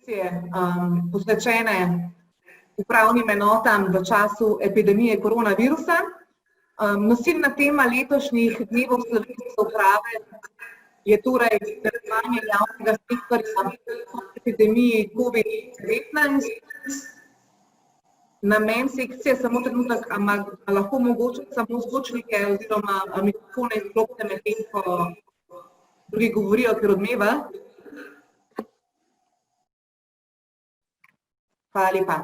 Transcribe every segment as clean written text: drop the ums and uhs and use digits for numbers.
sekcije posvečene upravnim enotam v času epidemije koronavirusa. Nosilna tema letošnjih dnevov slovenske uprave je torej delovanje javnega sektorja v epidemiji COVID-19. Namen sekcije, samo trenutek, lahko mogoče samo zvočnike oziroma mikrofone izklopite medtem, ko drugi govorijo, ker odmeva. Hvala lepa.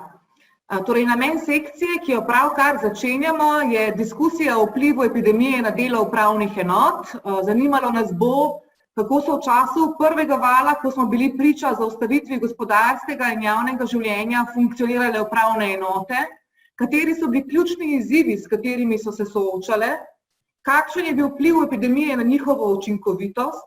Torej, namen sekcije, ki jo pravkar začenjamo, je diskusija o vplivu epidemije na delo upravnih enot. Zanimalo nas bo, kako so v času prvega vala, ko smo bili priča zaustavitvi gospodarskega in javnega življenja, funkcionirale upravne enote, kateri so bili ključni izzivi, s katerimi so se soočale, kakšen je bil vpliv epidemije na njihovo učinkovitost,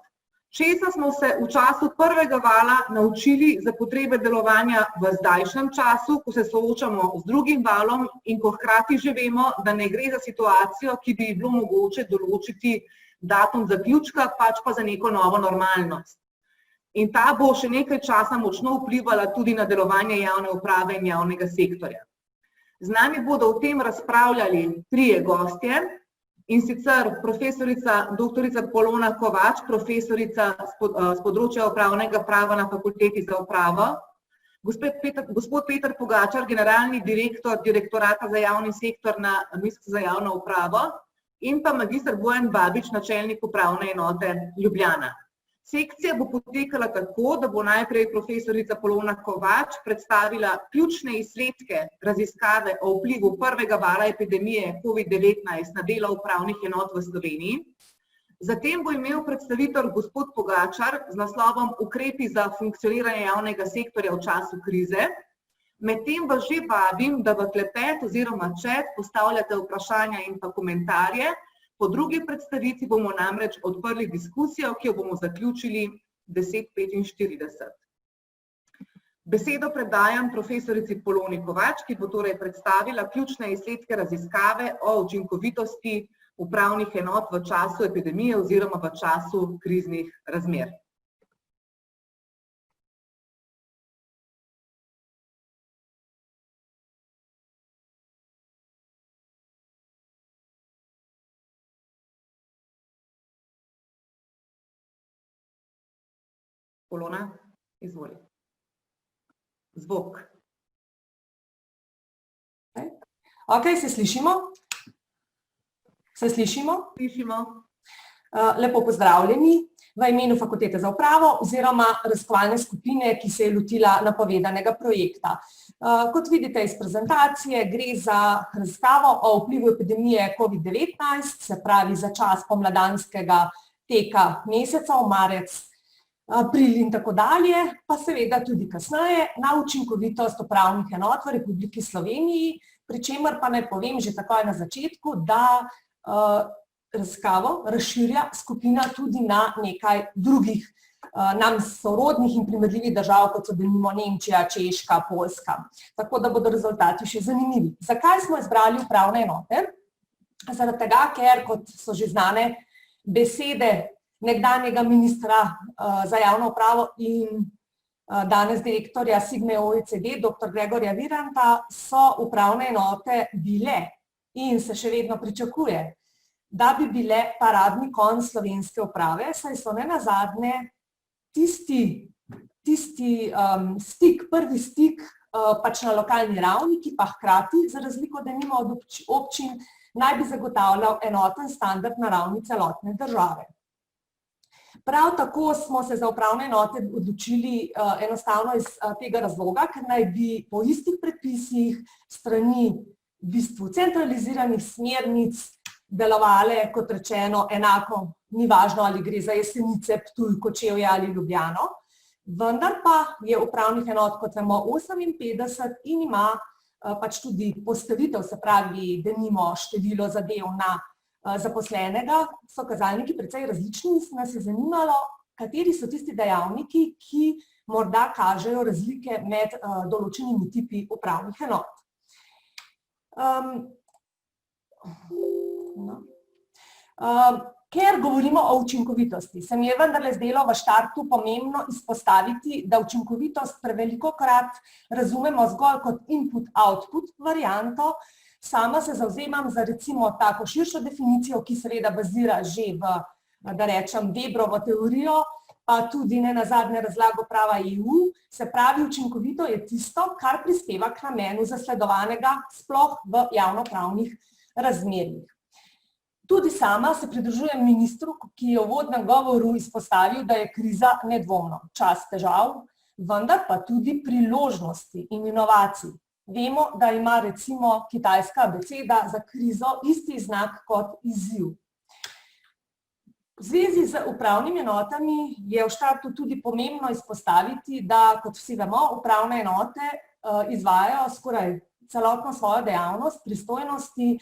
česa smo se v času prvega vala naučili za potrebe delovanja v zdajšnjem času, ko se soočamo z drugim valom in ko hkrati že vemo, da ne gre za situacijo, ki bi bilo mogoče določiti datum zaključka, pač pa za neko novo normalnost. In ta bo še nekaj časa močno vplivala tudi na delovanje javne uprave in javnega sektorja. Z nami bodo o tem razpravljali trije gostje, in sicer profesorica doktorica Polona Kovač, profesorica s področja upravnega prava na Fakulteti za upravo, gospod Peter Pogačar, generalni direktor Direktorata za javni sektor na Ministrstvu za javno upravo, in pa magister Bojan Babič, načelnik upravne enote Ljubljana. Sekcija bo potekala tako, da bo najprej profesorica Polona Kovač predstavila ključne izsledke raziskave o vplivu prvega vala epidemije COVID-19 na delo upravnih enot v Sloveniji. Zatem bo imel predstavitev gospod Pogačar z naslovom Ukrepi za funkcioniranje javnega sektorja v času krize. Medtem vas že vabim, da v klepet oziroma chat postavljate vprašanja in pa komentarje. Po drugi predstavitvi bomo namreč odprli diskusijo, ki jo bomo zaključili 10:45. Besedo predajam profesorici Poloni Kovač, ki bo torej predstavila ključne izsledke raziskave o učinkovitosti upravnih enot v času epidemije oziroma v času kriznih razmer. Polona, izvoli. Zvok. Ok, se slišimo? Se slišimo? Slišimo. Lepo pozdravljeni v imenu Fakultete za upravo oziroma raziskovalne skupine, ki se je lotila napovedanega projekta. Kot vidite iz prezentacije, gre za raziskavo o vplivu epidemije COVID-19, se pravi za čas pomladanskega teka mesecev, marec, april in tako dalje, pa seveda tudi kasneje na učinkovitost upravnih enot v Republiki Sloveniji, pri čemer pa naj povem že takoj na začetku, da raziskavo razširja skupina tudi na nekaj drugih nam sorodnih in primerljivih držav, kot so denimo Nemčija, Češka, Poljska. Tako da bodo rezultati še zanimivi. Zakaj smo izbrali upravne enote? Zaradi tega, ker, kot so že znane besede nekdanjega ministra za javno upravo in danes direktorja Sigme OECD, dr. Gregorja Viranta, so upravne enote bile in se še vedno pričakuje, da bi bile paradni konj slovenske uprave, saj so nenazadnje prvi stik pač na lokalni ravni, ki pa hkrati, za razliko denimo od občin, naj bi zagotavljal enoten standard na ravni celotne države. Prav tako smo se za upravne enote odločili enostavno iz tega razloga, ker naj bi po istih predpisih strani v bistvu centraliziranih smernic delovale, kot rečeno, enako, ni važno, ali gre za Jesenice, Ptuj, Kočevje ali Ljubljano, vendar pa je upravnih enot, kot vemo, 58 in ima pač tudi postavitev, se pravi, denimo število zadev na zaposlenega, so kazalniki precej različni in nas je zanimalo, kateri so tisti dejavniki, ki morda kažejo razlike med določenimi tipi upravnih enot. Ker govorimo o učinkovitosti, se mi je vendarle zdelo v štartu pomembno izpostaviti, da učinkovitost prevelikokrat razumemo zgolj kot input-output varianto. Sama se zavzemam za recimo tako širšo definicijo, ki seveda bazira že v, da rečem, Webrovo teorijo, pa tudi nenazadnje razlago prava EU, se pravi, učinkovito je tisto, kar prispeva k namenu zasledovanega sploh v javnopravnih razmerjih. Tudi sama se pridružujem ministru, ki je v uvodnem govoru izpostavil, da je kriza nedvomno čas težav, vendar pa tudi priložnosti in inovacij. Vemo, da ima recimo kitajska abeceda za krizo isti znak kot izziv. V zvezi z upravnimi enotami je v štartu tudi pomembno izpostaviti, da, kot vsi vemo, upravne enote izvajajo skoraj celotno svojo dejavnost, pristojnosti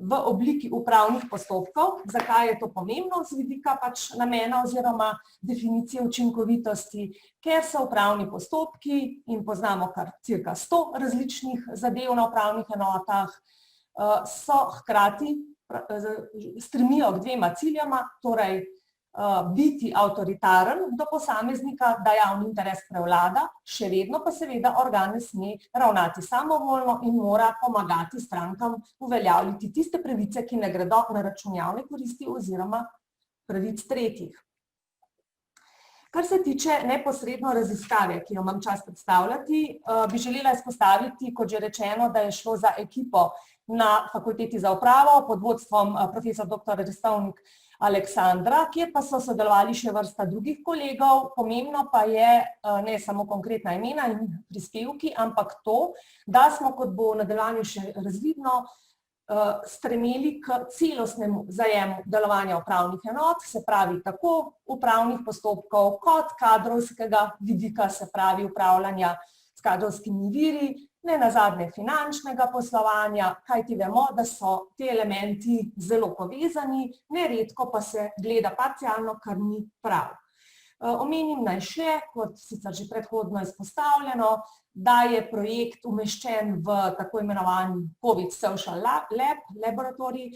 v obliki upravnih postopkov. Zakaj je to pomembno z vidika namena oziroma definicije učinkovitosti? Ker so upravni postopki, in poznamo kar cirka 100 različnih zadev na upravnih enotah, so hkrati stremijo k dvema ciljema, torej biti avtoritaren do posameznika, da javni interes prevlada, še vedno pa seveda organ ne sme ravnati samovoljno in mora pomagati strankam uveljavljati tiste pravice, ki ne gredo na račun javne koristi oziroma pravic tretjih. Kar se tiče neposredno raziskave, ki jo imam čast predstavljati, bi želela izpostaviti, kot že rečeno, da je šlo za ekipo na Fakulteti za upravo pod vodstvom profesor dr. Restovnik Aleksandra, kjer pa so sodelovali še vrsta drugih kolegov. Pomembno pa je ne samo konkretna imena in prispevki, ampak to, da smo, kot bo v nadaljevanju še razvidno, stremeli k celostnemu zajemu delovanja upravnih enot, se pravi tako upravnih postopkov kot kadrovskega vidika, se pravi upravljanja s kadrovskimi viri, nenazadnje finančnega poslovanja, kajti vemo, da so ti elementi zelo povezani, neredko pa se gleda parcialno, kar ni prav. Omenim naj še, kot sicer že predhodno izpostavljeno, da je projekt umeščen v tako imenovani COVID Social Lab laboratorij,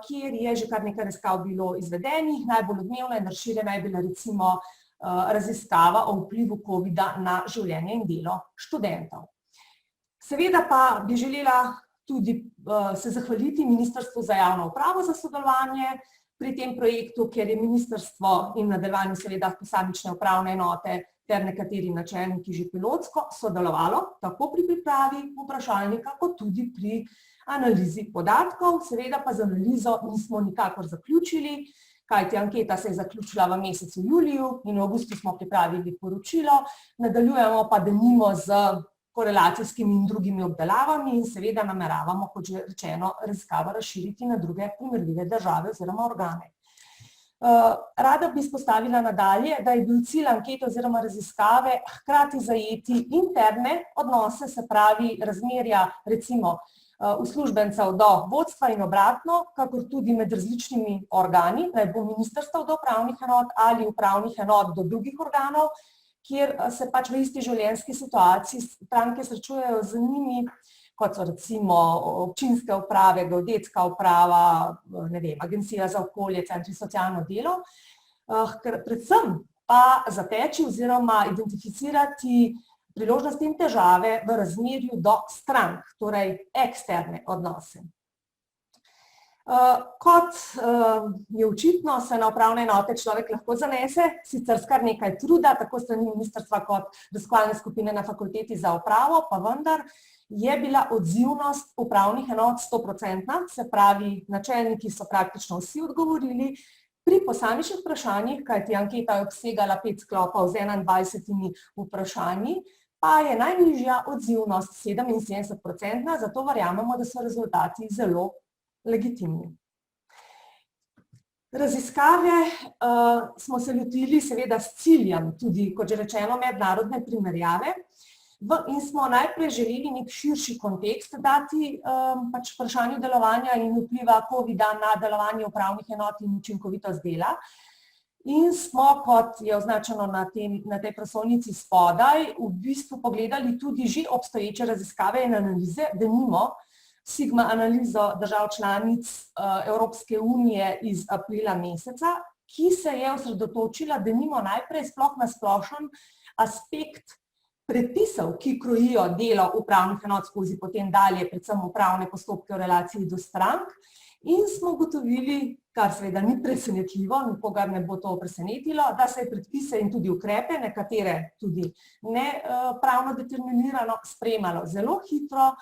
kjer je že kar nekaj raziskav bilo izvedenih. Najbolj odmevna in razširjena je bila recimo raziskava o vplivu COVID-a na življenje in delo študentov. Seveda pa bi želela tudi se zahvaliti Ministrstvu za javno upravo za sodelovanje pri tem projektu, ker je ministrstvo in v nadaljevanju seveda posamične upravne enote ter nekateri načelniki že pilotsko sodelovalo tako pri pripravi vprašalnika kot tudi pri analizi podatkov. Seveda pa z analizo nismo nikakor zaključili, kajti anketa se je zaključila v mesecu juliju in v avgustu smo pripravili poročilo, nadaljujemo pa denimo z korelacijskimi in drugimi obdelavami in seveda nameravamo, kot že rečeno, raziskavo razširiti na druge primerljive države oziroma organe. Rada bi izpostavila nadalje, da je bil cilj ankete oziroma raziskave hkrati zajeti interne odnose, se pravi razmerja recimo uslužbencev do vodstva in obratno, kakor tudi med različnimi organi, naj bo ministrstev do upravnih enot ali upravnih enot do drugih organov, kjer se v isti življenjski situaciji stranke srečujejo z njimi, kot so recimo občinske uprave, geodetska uprava, ne vem, Agencija za okolje, centri za socialno delo, predvsem pa zateči oziroma identificirati priložnosti in težave v razmerju do strank, torej eksterne odnose. Kot je očitno, se na upravne enote človek lahko zanese, sicer s kar nekaj truda, tako strani ministrstva kot raziskovalne skupine na Fakulteti za upravo, pa vendar je bila odzivnost upravnih enot 100%, se pravi, načelniki so praktično vsi odgovorili. Pri posamičnih vprašanjih, kajti anketa je obsegala 5 sklopov z 21 vprašanji, pa je najnižja odzivnost 77%, zato verjamemo, da so rezultati zelo legitimni. Raziskave smo se lotili seveda s ciljem tudi, kot že rečeno, mednarodne primerjave in smo najprej želeli nek širši kontekst dati vprašanju delovanja in vpliva COVID-a na delovanje upravnih enot in učinkovitost dela. In smo, kot je označeno na tej prosojnici spodaj, v bistvu pogledali tudi že obstoječe raziskave in analize, denimo Sigma analizo držav članic Evropske unije iz aprila meseca, ki se je osredotočila denimo najprej sploh na splošen aspekt predpisov, ki krojijo delo upravnih enot skozi potem dalje, predvsem upravne postopke v relaciji do strank, in smo ugotovili, kar seveda ni presenetljivo, nikogar ne bo to presenetilo, da se je predpise in tudi ukrepe, nekatere tudi ne pravno determinirano, sprejemalo zelo hitro,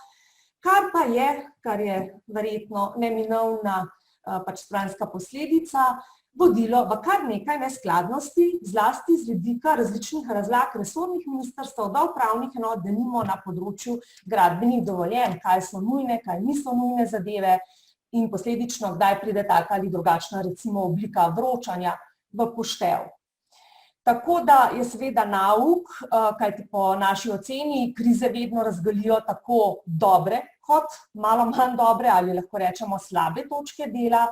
kar je verjetno neminovna pač stranska posledica, vodilo v kar nekaj neskladnosti, zlasti z vidika različnih razlag resornih ministrstev do upravnih enot, denimo na področju gradbenih dovoljenj, kaj so nujne, kaj niso nujne zadeve in posledično, kdaj pride taka ali drugačna recimo oblika vročanja v poštev. Tako da je seveda nauk, kajti po naši oceni krize vedno razgalijo tako dobre kot malo manj dobre ali lahko rečemo slabe točke dela,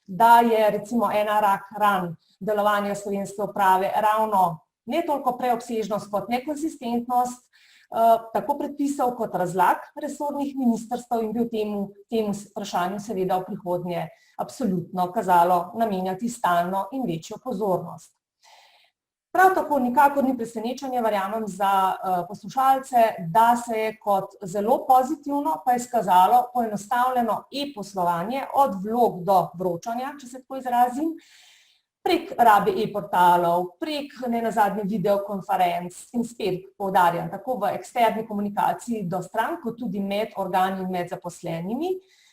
da je recimo ena rak ran delovanja slovenske uprave ravno ne toliko preobsežnost kot nekonsistentnost tako predpisov kot razlag resornih ministrstev in bi temu vprašanju seveda v prihodnje absolutno kazalo namenjati stalno in večjo pozornost. Prav tako nikakor ni presenečenje, verjamem, za poslušalce, da se je kot zelo pozitivno pa izkazalo poenostavljeno e-poslovanje od vlog do vročanja, če se tako izrazim, prek rabe e-portalov, prek nenazadnje videokonferenc in spet poudarjam, tako v eksterni komunikaciji do strank, kot tudi med organi in med zaposlenimi,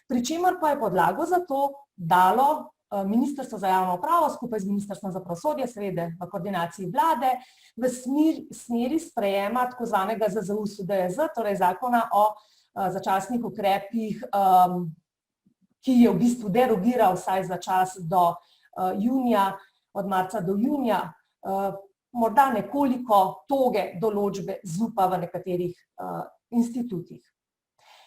pri čemer pa je podlago za to dalo Ministrstvo za javno upravo skupaj z Ministrstvom za pravosodje, seveda v koordinaciji vlade, v smeri sprejema tako zvanega ZZUS-UDZ, torej zakona o začasnih ukrepih, ki je v bistvu derogiral vsaj za čas do junija, od marca do junija, morda nekoliko toge določbe ZUP-a v nekaterih institutih.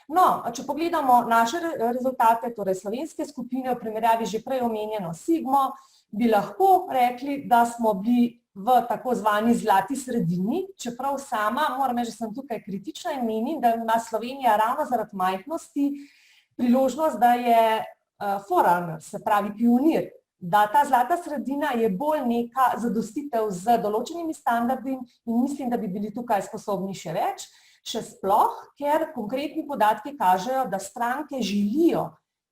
No, če pogledamo naše rezultate, torej slovenske skupine v primerjavi že prej omenjeno Sigmo, bi lahko rekli, da smo bili v tako zvani zlati sredini, čeprav sama, moram reči, da sem tukaj kritična in menim, da ima Slovenija ravno zaradi majhnosti priložnost, da je forerunner, se pravi pionir, da ta zlata sredina je bolj neka zadostitev z določenimi standardi in mislim, da bi bili tukaj sposobni še več, še sploh, ker konkretni podatki kažejo, da stranke želijo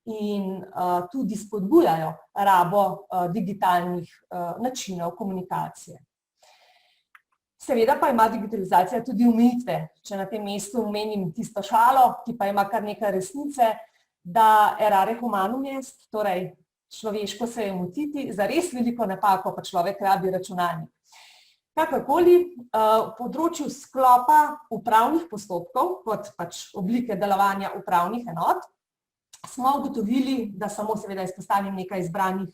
in tudi spodbujajo rabo digitalnih načinov komunikacije. Seveda pa ima digitalizacija tudi omejitve, če na tem mestu omenim tisto šalo, ki pa ima kar nekaj resnice, da errare humanum est, torej človeško se je motiti, za res veliko napako pa človek rabi računalnik. Kakorkoli, v področju sklopa upravnih postopkov, kot pač oblike delovanja upravnih enot, smo ugotovili, da samo seveda izpostavim nekaj izbranih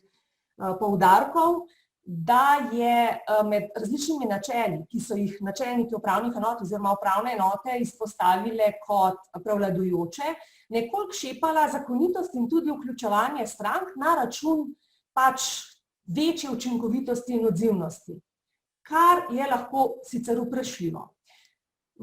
poudarkov, da je med različnimi načeli, ki so jih načelniki upravnih enot oziroma upravne enote izpostavile kot prevladujoče, nekoliko šepala zakonitost in tudi vključevanje strank na račun pač večje učinkovitosti in odzivnosti, kar je lahko sicer vprašljivo.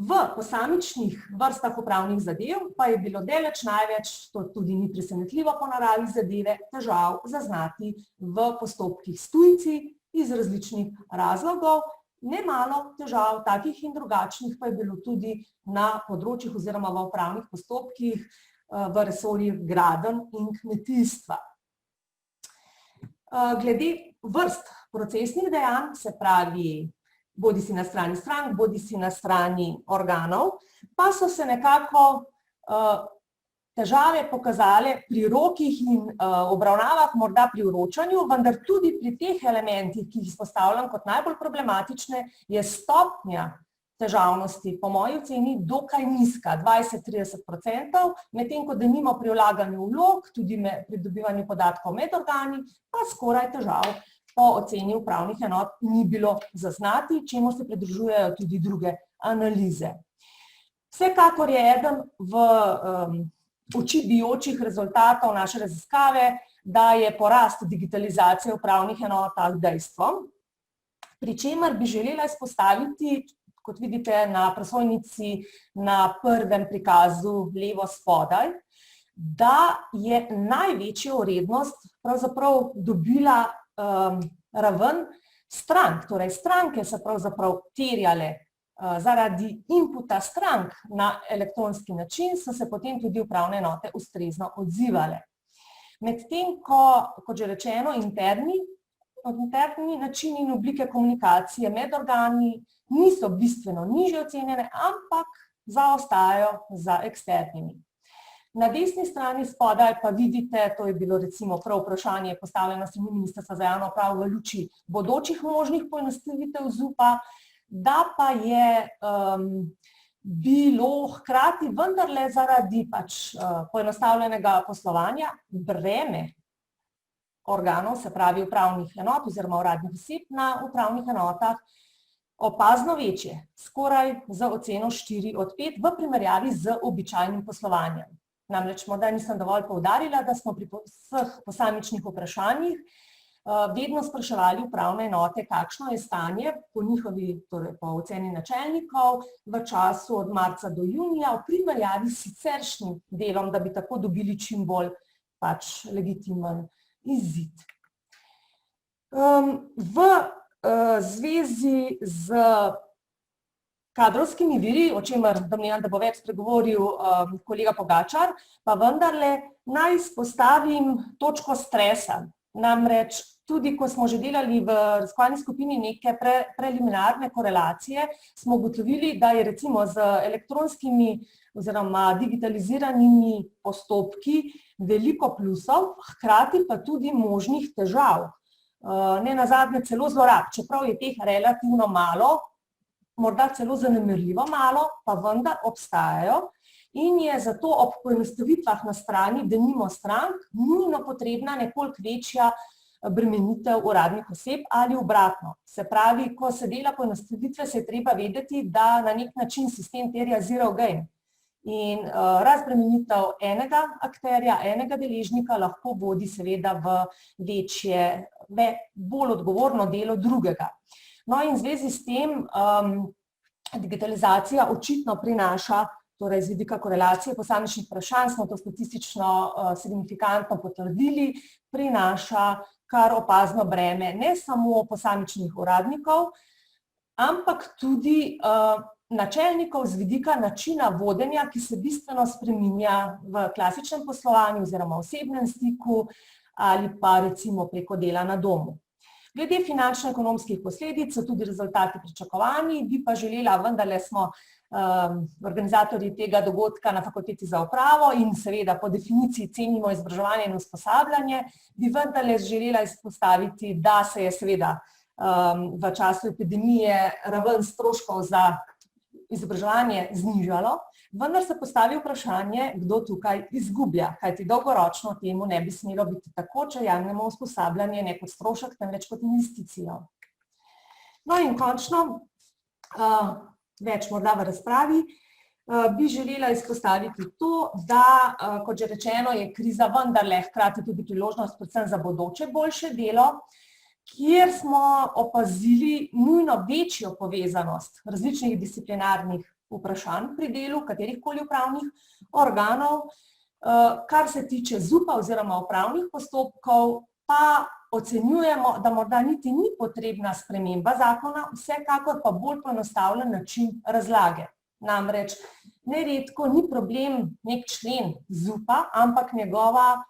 V posamičnih vrstah upravnih zadev pa je bilo daleč največ, to tudi ni presenetljivo po naravi zadeve, težav zaznati v postopkih s tujci iz različnih razlogov, nemalo težav takih in drugačnih pa je bilo tudi na področjih oziroma v upravnih postopkih v resorjih gradenj in kmetijstva. Glede vrst procesnih dejanj, se pravi bodisi na strani strank, bodisi na strani organov, pa so se nekako težave pokazale pri rokih in obravnavah, morda pri vročanju, vendar tudi pri teh elementih, ki jih izpostavljam kot najbolj problematične, je stopnja težavnosti po moji oceni dokaj nizka, 20–30%, medtem ko denimo pri vlaganju vlog, tudi pri dobivanju podatkov med organi, pa skoraj težav po oceni upravnih enot ni bilo zaznati, čemu se pridružujejo tudi druge analize. Vsekakor je eden v oči bijočih rezultatov naše raziskave, da je porast digitalizacije upravnih enotah dejstvo, pri čemer bi želela izpostaviti, kot vidite na prosojnici na prvem prikazu levo spodaj, da je največjo vrednost pravzaprav dobila raven strank. Torej, stranke so pravzaprav terjale zaradi inputa strank na elektronski način, so se potem tudi upravne enote ustrezno odzivale. Medtem ko, kot že rečeno, interni načini in oblike komunikacije med organi niso bistveno nižje ocenjene, ampak zaostajajo za eksternimi. Na desni strani spodaj pa vidite, to je bilo recimo prav vprašanje postavljeno s strani Ministrstva za javno upravo v luči bodočih možnih poenostavitev ZUP-a, da pa je bilo hkrati vendarle zaradi poenostavljenega poslovanja breme organov, se pravi upravnih enot oziroma uradnih oseb na upravnih enotah, opazno večje, skoraj za oceno 4 od 5 v primerjavi z običajnim poslovanjem. Namreč morda nisem dovolj poudarila, da smo pri vseh posamičnih vprašanjih vedno spraševali upravne enote, kakšno je stanje po njihovi, torej po oceni načelnikov, v času od marca do junija v primerjavi s siceršnjim delom, da bi tako dobili čim bolj legitimen izid. V zvezi z kadrovskimi viri, o čemer domnevam, da bo več spregovoril kolega Pogačar, pa vendarle naj izpostavim točko stresa. Namreč tudi, ko smo že delali v raziskovalni skupini neke preliminarne korelacije, smo ugotovili, da je recimo z elektronskimi oziroma digitaliziranimi postopki veliko plusov, hkrati pa tudi možnih težav. Nenazadnje celo zlorab, čeprav je teh relativno malo, morda celo zanemarljivo malo, pa vendar obstajajo in je zato ob poenostavitvah na strani, denimo strank, nujno potrebna nekoliko večja bremenitev uradnih oseb ali obratno. Se pravi, ko se dela poenostavitve, se je treba vedeti, da na nek način sistem terja zero gain. In razbremenitev enega akterja, enega deležnika lahko vodi seveda v večje, bolj odgovorno delo drugega. No in v zvezi s tem digitalizacija očitno prinaša, torej z vidika korelacije posamičnih vprašanj, smo to statistično signifikantno potrdili, prinaša kar opazno breme ne samo posamičnih uradnikov, ampak tudi načelnikov z vidika načina vodenja, ki se bistveno spreminja v klasičnem poslovanju oziroma osebnem stiku ali pa recimo preko dela na domu. Glede finančno-ekonomskih posledic so tudi rezultati pričakovani, bi pa želela, vendarle smo organizatorji tega dogodka na Fakulteti za upravo in seveda po definiciji cenimo izobraževanje in usposabljanje, bi vendarle želela izpostaviti, da se je seveda v času epidemije raven stroškov za izobraževanje znižalo, vendar se postavi vprašanje, kdo tukaj izgublja, kajti dolgoročno temu ne bi smelo biti tako, če jemljemo usposabljanje ne kot strošek, temveč kot investicijo. No in končno, več morda v razpravi, bi želela izpostaviti to, da, kot že rečeno, je kriza vendarle hkrati tudi priložnost predvsem za bodoče boljše delo, kjer smo opazili nujno večjo povezanost različnih disciplinarnih vprašanj pri delu katerihkoli upravnih organov. Kar se tiče ZUP-a oziroma upravnih postopkov, pa ocenjujemo, da morda niti ni potrebna sprememba zakona, vsekakor pa bolj poenostavljen način razlage. Namreč neredko ni problem nek člen ZUP-a, ampak njegova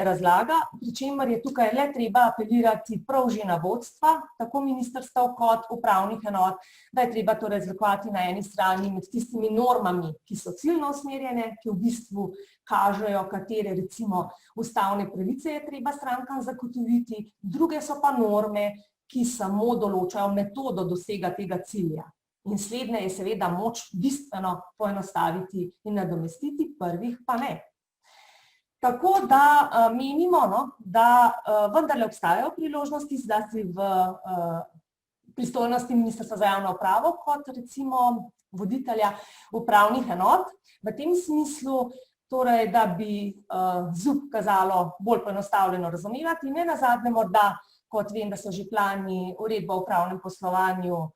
razlaga, pri čemer je tukaj le treba apelirati prav že na vodstva, tako ministrstev kot upravnih enot, da je treba torej razlikovati na eni strani med tistimi normami, ki so ciljno usmerjene, ki v bistvu kažejo, katere recimo ustavne pravice je treba strankam zagotoviti, druge so pa norme, ki samo določajo metodo dosega tega cilja. In slednje je seveda moč bistveno poenostaviti in nadomestiti, prvih pa ne. Tako da menimo, da vendarle obstajajo priložnosti, zlasti v pristojnosti Ministrstva za javno upravo, kot recimo voditelja upravnih enot. V tem smislu, torej, da bi ZUP kazalo bolj poenostavljeno razumevati, ne nazadnje morda, kot vem, da so že plani uredba o upravnem poslovanju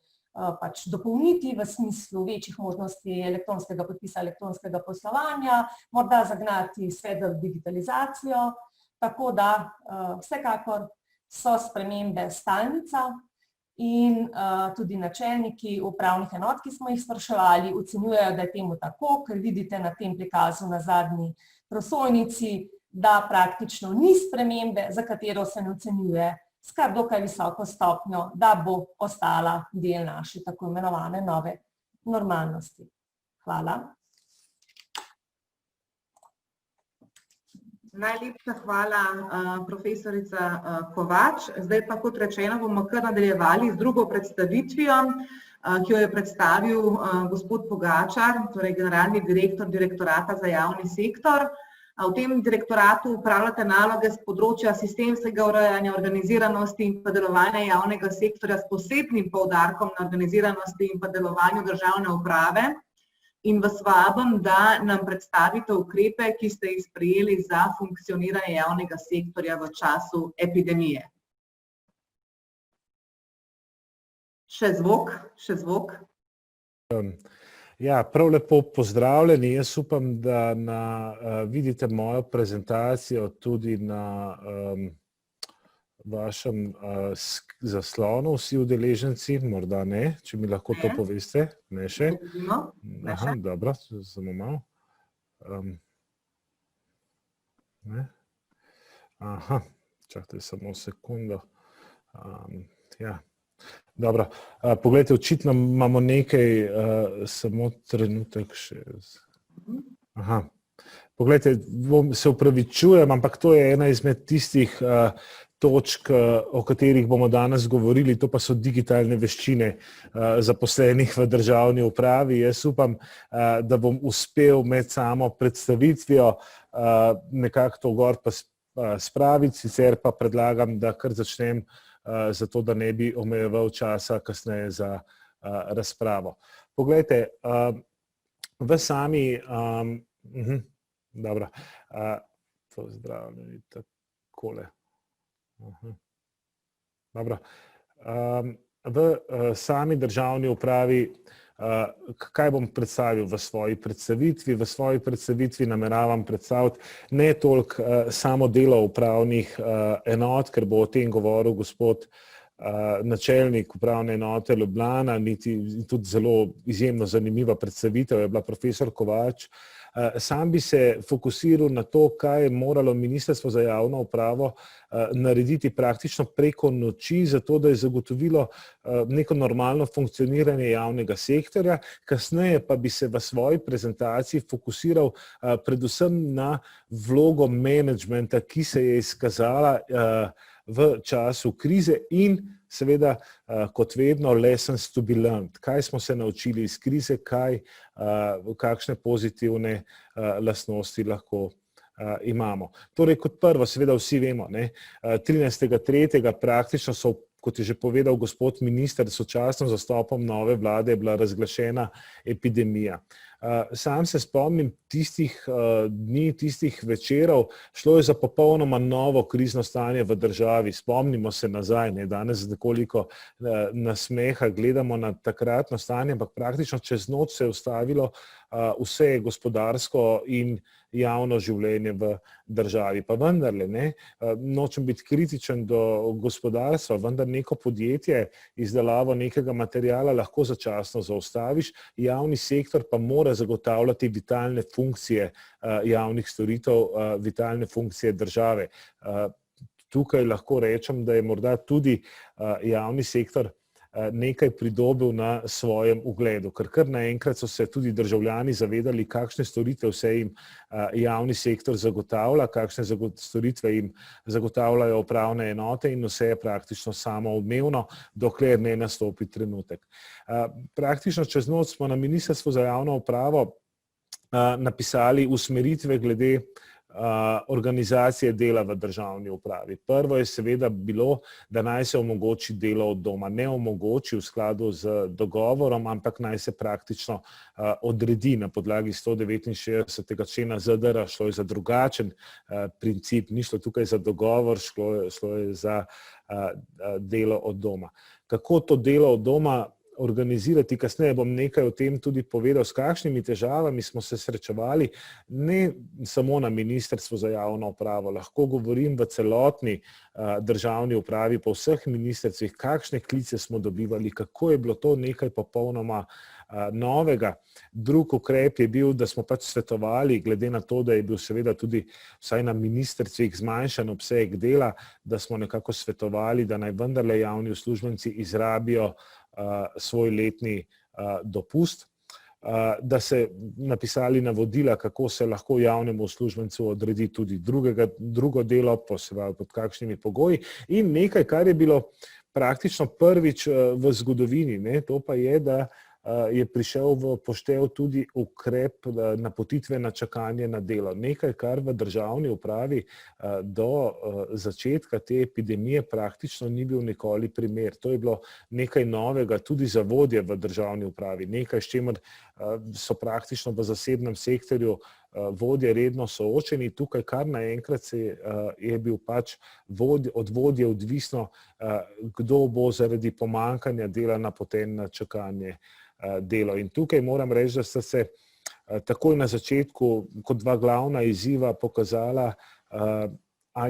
pač dopolniti v smislu večjih možnosti elektronskega podpisa, elektronskega poslovanja, morda zagnati svet za digitalizacijo, tako da vsekakor so spremembe stalnica in tudi načelniki upravnih enot, ki smo jih spraševali, ocenjujejo, da je temu tako, ker vidite na tem prikazu na zadnji prosojnici, da praktično ni spremembe, za katero se ne ocenjuje s kar dokaj visoko stopnjo, da bo ostala del naše tako imenovane nove normalnosti. Hvala. Najlepša hvala, profesorica Kovač. Zdaj pa, kot rečeno, bomo kar nadaljevali z drugo predstavitvijo, ki jo je predstavil gospod Pogačar, torej generalni direktor Direktorata za javni sektor. V tem direktoratu upravljate naloge z področja sistemskega urejanja, organiziranosti in pa delovanja javnega sektorja s posebnim poudarkom na organiziranosti in pa delovanju državne uprave. In vas vabim, da nam predstavite ukrepe, ki ste jih sprejeli za funkcioniranje javnega sektorja v času epidemije. Še zvok. Ja, prav lepo pozdravljeni. Jaz upam, da vidite mojo prezentacijo tudi na vašem zaslonu, vsi udeleženci, morda ne, če mi lahko to poveste. Ne še? Aha, dobro, samo malo. Aha, čakajte samo sekundo. Ja. Dobro, poglejte, očitno imamo nekaj, samo trenutek še. Aha, poglejte, se upravičujem, ampak to je ena izmed tistih točk, o katerih bomo danes govorili, to pa so digitalne veščine zaposlenih v državni upravi. Jaz upam, da bom uspel med samo predstavitvijo nekako to gor pa spraviti, sicer pa predlagam, da kar začnem zato, da ne bi omejeval časa kasneje za razpravo. Poglejte, v sami, dobro, pozdravljeni takole. Dobro, v sami državni upravi, kaj bom predstavil v svoji predstavitvi? V svoji predstavitvi nameravam predstaviti ne toliko samo delo upravnih enot, ker bo o tem govoril gospod načelnik upravne enote Ljubljana, niti tudi zelo izjemno zanimiva predstavitev je bila profesor Kovač. Sam bi se fokusiral na to, kaj je moralo Ministrstvo za javno upravo narediti praktično preko noči, zato da je zagotovilo neko normalno funkcioniranje javnega sektorja. Kasneje pa bi se v svoji prezentaciji fokusiral predvsem na vlogo menedžmenta, ki se je izkazala v času krize in seveda, kot vedno, lessons to be learned. Kaj smo se naučili iz krize, kakšne pozitivne lastnosti lahko imamo. Torej, kot prvo, seveda vsi vemo, 13.3. praktično so, kot je že povedal gospod minister, sočasno z nastopom nove vlade je bila razglašena epidemija. Sam se spomnim tistih dni, tistih večerov, šlo je za popolnoma novo krizno stanje v državi. Spomnimo se nazaj, danes nekoliko nasmeha gledamo na takratno stanje, ampak praktično čez noč se je ustavilo vse gospodarsko in javno življenje v državi. Pa vendarle, nočem biti kritičen do gospodarstva, vendar neko podjetje izdelavo nekega materiala lahko začasno zaustaviš, javni sektor pa mora zagotavljati vitalne funkcije javnih storitev, vitalne funkcije države. Tukaj lahko rečem, da je morda tudi javni sektor nekaj pridobil na svojem ugledu, ker kar naenkrat so se tudi državljani zavedali, kakšne storitve vse jim javni sektor zagotavlja, kakšne storitve jim zagotavljajo upravne enote in vse je praktično samoumevno, dokler ne nastopi trenutek. Praktično čez noč smo na Ministrstvu za javno upravo napisali usmeritve glede organizacije dela v državni upravi. Prvo je seveda bilo, da naj se omogoči delo od doma. Ne omogoči v skladu z dogovorom, ampak naj se praktično odredi na podlagi 169. člena ZDR. Šlo je za drugačen princip, ni šlo tukaj za dogovor, šlo je za delo od doma. Kako to delo od doma organizirati. Kasneje bom nekaj o tem tudi povedal, s kakšnimi težavami smo se srečevali, ne samo na Ministrstvu za javno upravo, lahko govorim v celotni državni upravi, po vseh ministrstvih, kakšne klice smo dobivali, kako je bilo to nekaj popolnoma novega. Drug ukrep je bil, da smo pač svetovali, glede na to, da je bil seveda tudi vsaj na ministrstvih zmanjšan obseg dela, da smo nekako svetovali, da naj vendarle javni uslužbenci izrabijo svoj letni dopust, da se napisali navodila, kako se lahko javnemu uslužbencu odredi tudi drugo delo, pod kakšnimi pogoji, in nekaj, kar je bilo praktično prvič v zgodovini, to pa je, da je prišel v poštev tudi ukrep napotitve na čakanje na delo. Nekaj, kar v državni upravi do začetka te epidemije praktično ni bil nikoli primer. To je bilo nekaj novega tudi za vodje v državni upravi. Nekaj, s čimer so praktično v zasebnem sektorju vodje redno soočeni. Tukaj kar naenkrat je bil pač od vodje odvisno, kdo bo zaradi pomanjkanja dela napoten na čakanje delo. In tukaj moram reči, da sta se takoj na začetku kot dva glavna izziva pokazala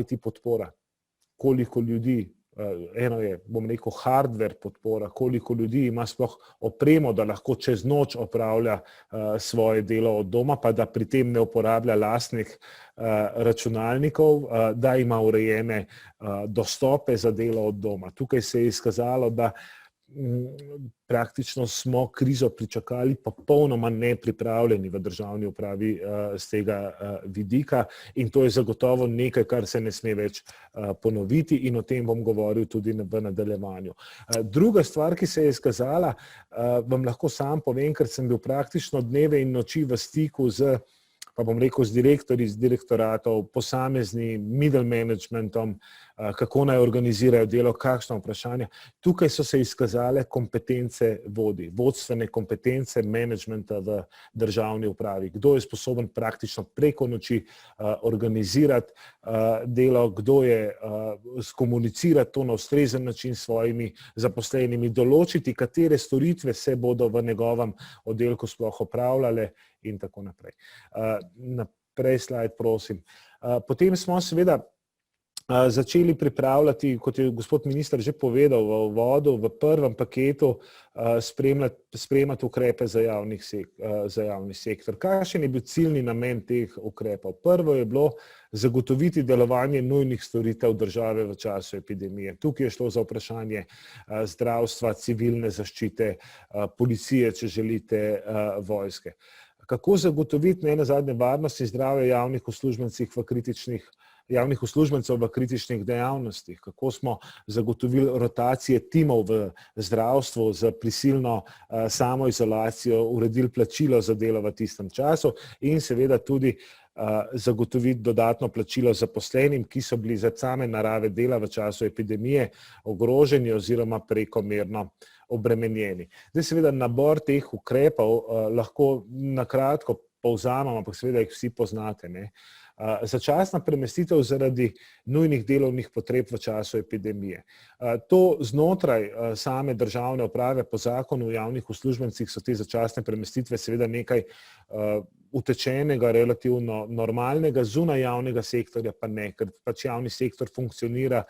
IT podpora. Koliko ljudi, eno je, bom rekel, hardware podpora, koliko ljudi ima sploh opremo, da lahko čez noč opravlja svoje delo od doma, pa da pri tem ne uporablja lastnih računalnikov, da ima urejene dostope za delo od doma. Tukaj se je izkazalo, da praktično smo krizo pričakali popolnoma nepripravljeni v državni upravi z tega vidika, in to je zagotovo nekaj, kar se ne sme več ponoviti, in o tem bom govoril tudi v nadaljevanju. Druga stvar, ki se je izkazala, vam lahko sam povem, ker sem bil praktično dneve in noči v stiku z, pa bom rekel, z direktorji, z direktoratov, posameznim middle managementom, kako naj organizirajo delo, kakšna vprašanja. Tukaj so se izkazale kompetence vodij, vodstvene kompetence menedžmenta v državni upravi. Kdo je sposoben praktično preko noči organizirati delo, kdo je skomunicirati to na ustrezen način s svojimi zaposlenimi, določiti, katere storitve se bodo v njegovem oddelku sploh opravljale in tako naprej. Naprej slajd, prosim. Potem smo seveda začeli pripravljati, kot je gospod minister že povedal v uvodu, v prvem paketu sprejemati ukrepe za javni sektor. Kakšen je bil ciljni namen teh ukrepov? Prvo je bilo zagotoviti delovanje nujnih storitev države v času epidemije. Tukaj je šlo za vprašanje zdravstva, civilne zaščite, policije, če želite, vojske. Kako zagotoviti nenazadnje varnost in zdravje javnih uslužbencev v kritičnih dejavnostih, kako smo zagotovili rotacije timov v zdravstvu za prisilno samoizolacijo, uredili plačilo za delo v tistem času in seveda tudi zagotoviti dodatno plačilo zaposlenim, ki so bili za same narave dela v času epidemije ogroženi oziroma prekomerno obremenjeni. Zdaj seveda nabor teh ukrepov lahko na kratko povzamem, ampak seveda jih vsi poznate. Začasna premestitev zaradi nujnih delovnih potreb v času epidemije. To znotraj same državne uprave po zakonu o javnih uslužbencih so te začasne premestitve seveda nekaj utečenega, relativno normalnega, zunaj javnega sektorja pa ne, ker pač javni sektor funkcionira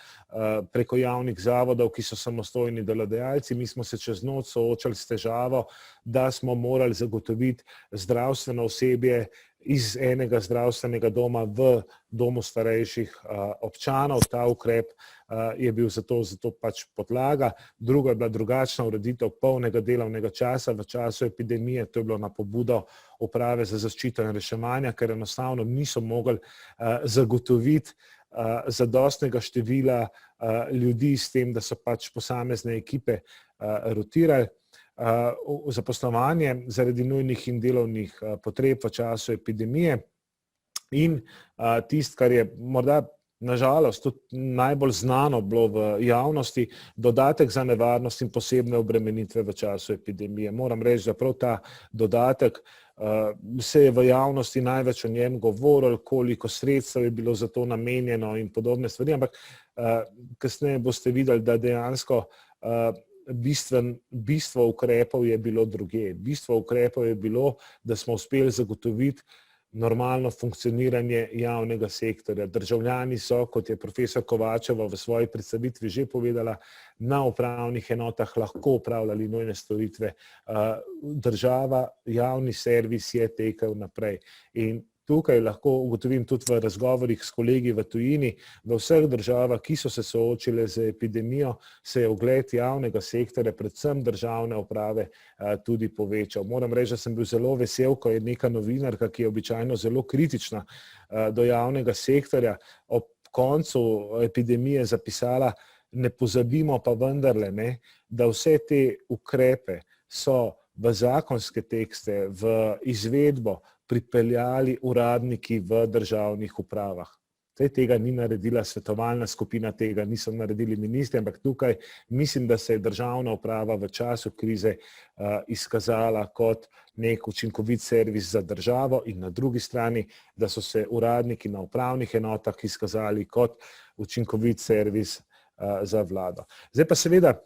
preko javnih zavodov, ki so samostojni delodajalci. Mi smo se čez noč soočali s težavo, da smo morali zagotoviti zdravstveno osebje iz enega zdravstvenega doma v domu starejših občanov. Ta ukrep je bil zato pač podlaga. Druga je bila drugačna ureditev polnega delovnega časa v času epidemije. To je bilo na pobudo Uprave za zaščito in reševanje, ker enostavno niso mogli zagotoviti zadostnega števila ljudi s tem, da so pač posamezne ekipe rotirali. Zaposlovanje zaradi nujnih in delovnih potreb v času epidemije in tisto, kar je morda nažalost tudi najbolj znano bilo v javnosti, dodatek za nevarnost in posebne obremenitve v času epidemije. Moram reči, da prav ta dodatek se je v javnosti največ o njem govorilo, koliko sredstev je bilo za to namenjeno in podobne stvari, ampak kasneje boste videli, da dejansko bistvo ukrepov je bilo drugje. Bistvo ukrepov je bilo, da smo uspeli zagotoviti normalno funkcioniranje javnega sektorja. Državljani so, kot je profesor Kovačeva v svoji predstavitvi že povedala, na upravnih enotah lahko upravljali nujne storitve. Država, javni servis je tekel naprej. In tukaj lahko ugotovim tudi v razgovorih s kolegi v tujini, v vseh državah, ki so se soočile z epidemijo, se je ugled javnega sektorja, predvsem državne uprave, tudi povečal. Moram reči, da sem bil zelo vesel, ko je neka novinarka, ki je običajno zelo kritična do javnega sektorja, ob koncu epidemije zapisala, ne pozabimo pa vendarle, da vse te ukrepe so v zakonske tekste, v izvedbo pripeljali uradniki v državnih upravah. Tega ni naredila svetovalna skupina, tega niso naredili ministri, ampak tukaj mislim, da se je državna uprava v času krize izkazala kot nek učinkovit servis za državo in na drugi strani, da so se uradniki na upravnih enotah izkazali kot učinkovit servis za vlado. Zdaj pa seveda,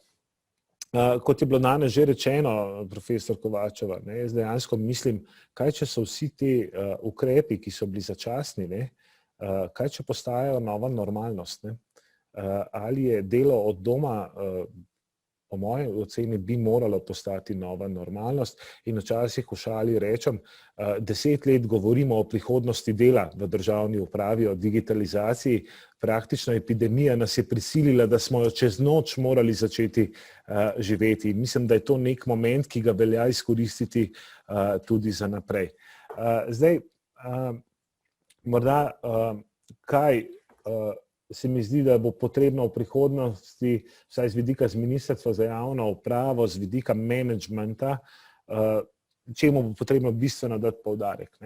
kot je bilo danes že rečeno, profesor Kovačeva, jaz dejansko mislim, kaj če so vsi ti ukrepi, ki so bili začasni, kaj če postajajo nova normalnost. Ali je delo od doma, po moji oceni, bi moralo postati nova normalnost in včasih v šali rečem, 10 let govorimo o prihodnosti dela v državni upravi, o digitalizaciji, praktično epidemija nas je prisilila, da smo jo čez noč morali začeti živeti. Mislim, da je to nek moment, ki ga velja izkoristiti tudi za naprej. Zdaj, morda kaj se mi zdi, da bo potrebno v prihodnosti, vsaj z vidika z Ministrstva za javno upravo, z vidika menedžmenta, čemu bo potrebno bistveno dati poudarek.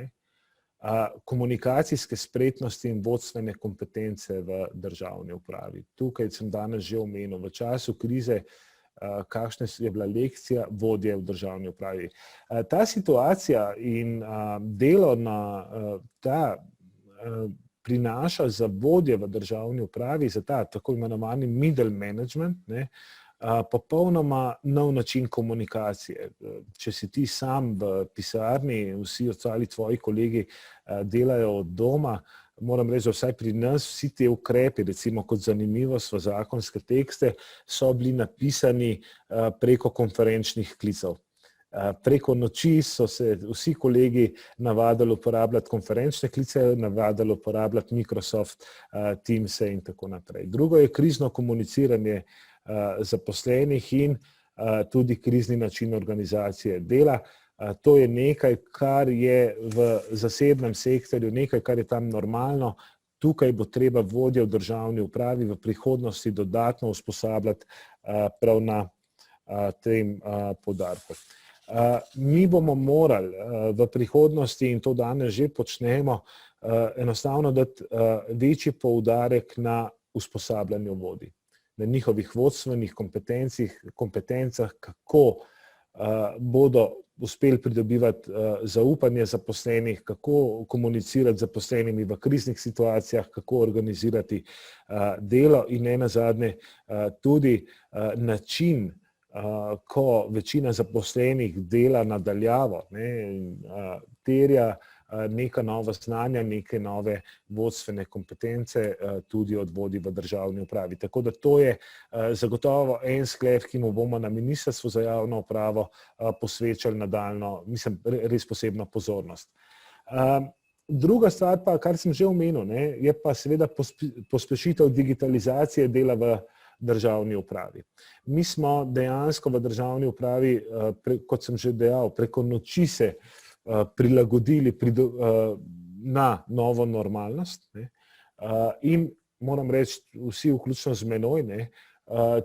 Komunikacijske spretnosti in vodstvene kompetence v državni upravi. Tukaj sem danes že omenil, v času krize, kakšna je bila lekcija vodje v državni upravi. Ta situacija in delo na ta prinaša za vodje v državni upravi, za ta tako imenovani middle management, popolnoma nov način komunikacije. Če si ti sam v pisarni, vsi ostali tvoji kolegi delajo od doma, moram reči, vsaj pri nas vsi te ukrepi, recimo kot zanimivost v zakonske tekste, so bili napisani preko konferenčnih klicev. Preko noči so se vsi kolegi navadili uporabljati konferenčne klice, navadili uporabljati Microsoft Teams in tako naprej. Drugo je krizno komuniciranje zaposlenih in tudi krizni način organizacije dela. To je nekaj, kar je v zasebnem sektorju, nekaj, kar je tam normalno. Tukaj bo treba vodje v državni upravi v prihodnosti dodatno usposabljati prav na tem poudarku. Mi bomo morali v prihodnosti, in to danes že počnemo, enostavno dati večji poudarek na usposabljanje vodij, na njihovih vodstvenih kompetencah, kako bodo uspeli pridobivati zaupanje zaposlenih, kako komunicirati z zaposlenimi v kriznih situacijah, kako organizirati delo in nenazadnje tudi način, ko večina zaposlenih dela nadaljavo, terja neka nova znanja, neke nove vodstvene kompetence tudi od vodij v državni upravi. Tako da to je zagotovo en sklep, ki mu bomo na Ministrstvu za javno upravo posvečali nadaljnjo, mislim, res posebno pozornost. Druga stvar pa, kar sem že omenil, je pa seveda pospešitev digitalizacije dela v državni upravi. Mi smo dejansko v državni upravi, kot sem že dejal, preko noči se prilagodili na novo normalnost in moram reči, vsi vključno z menoj,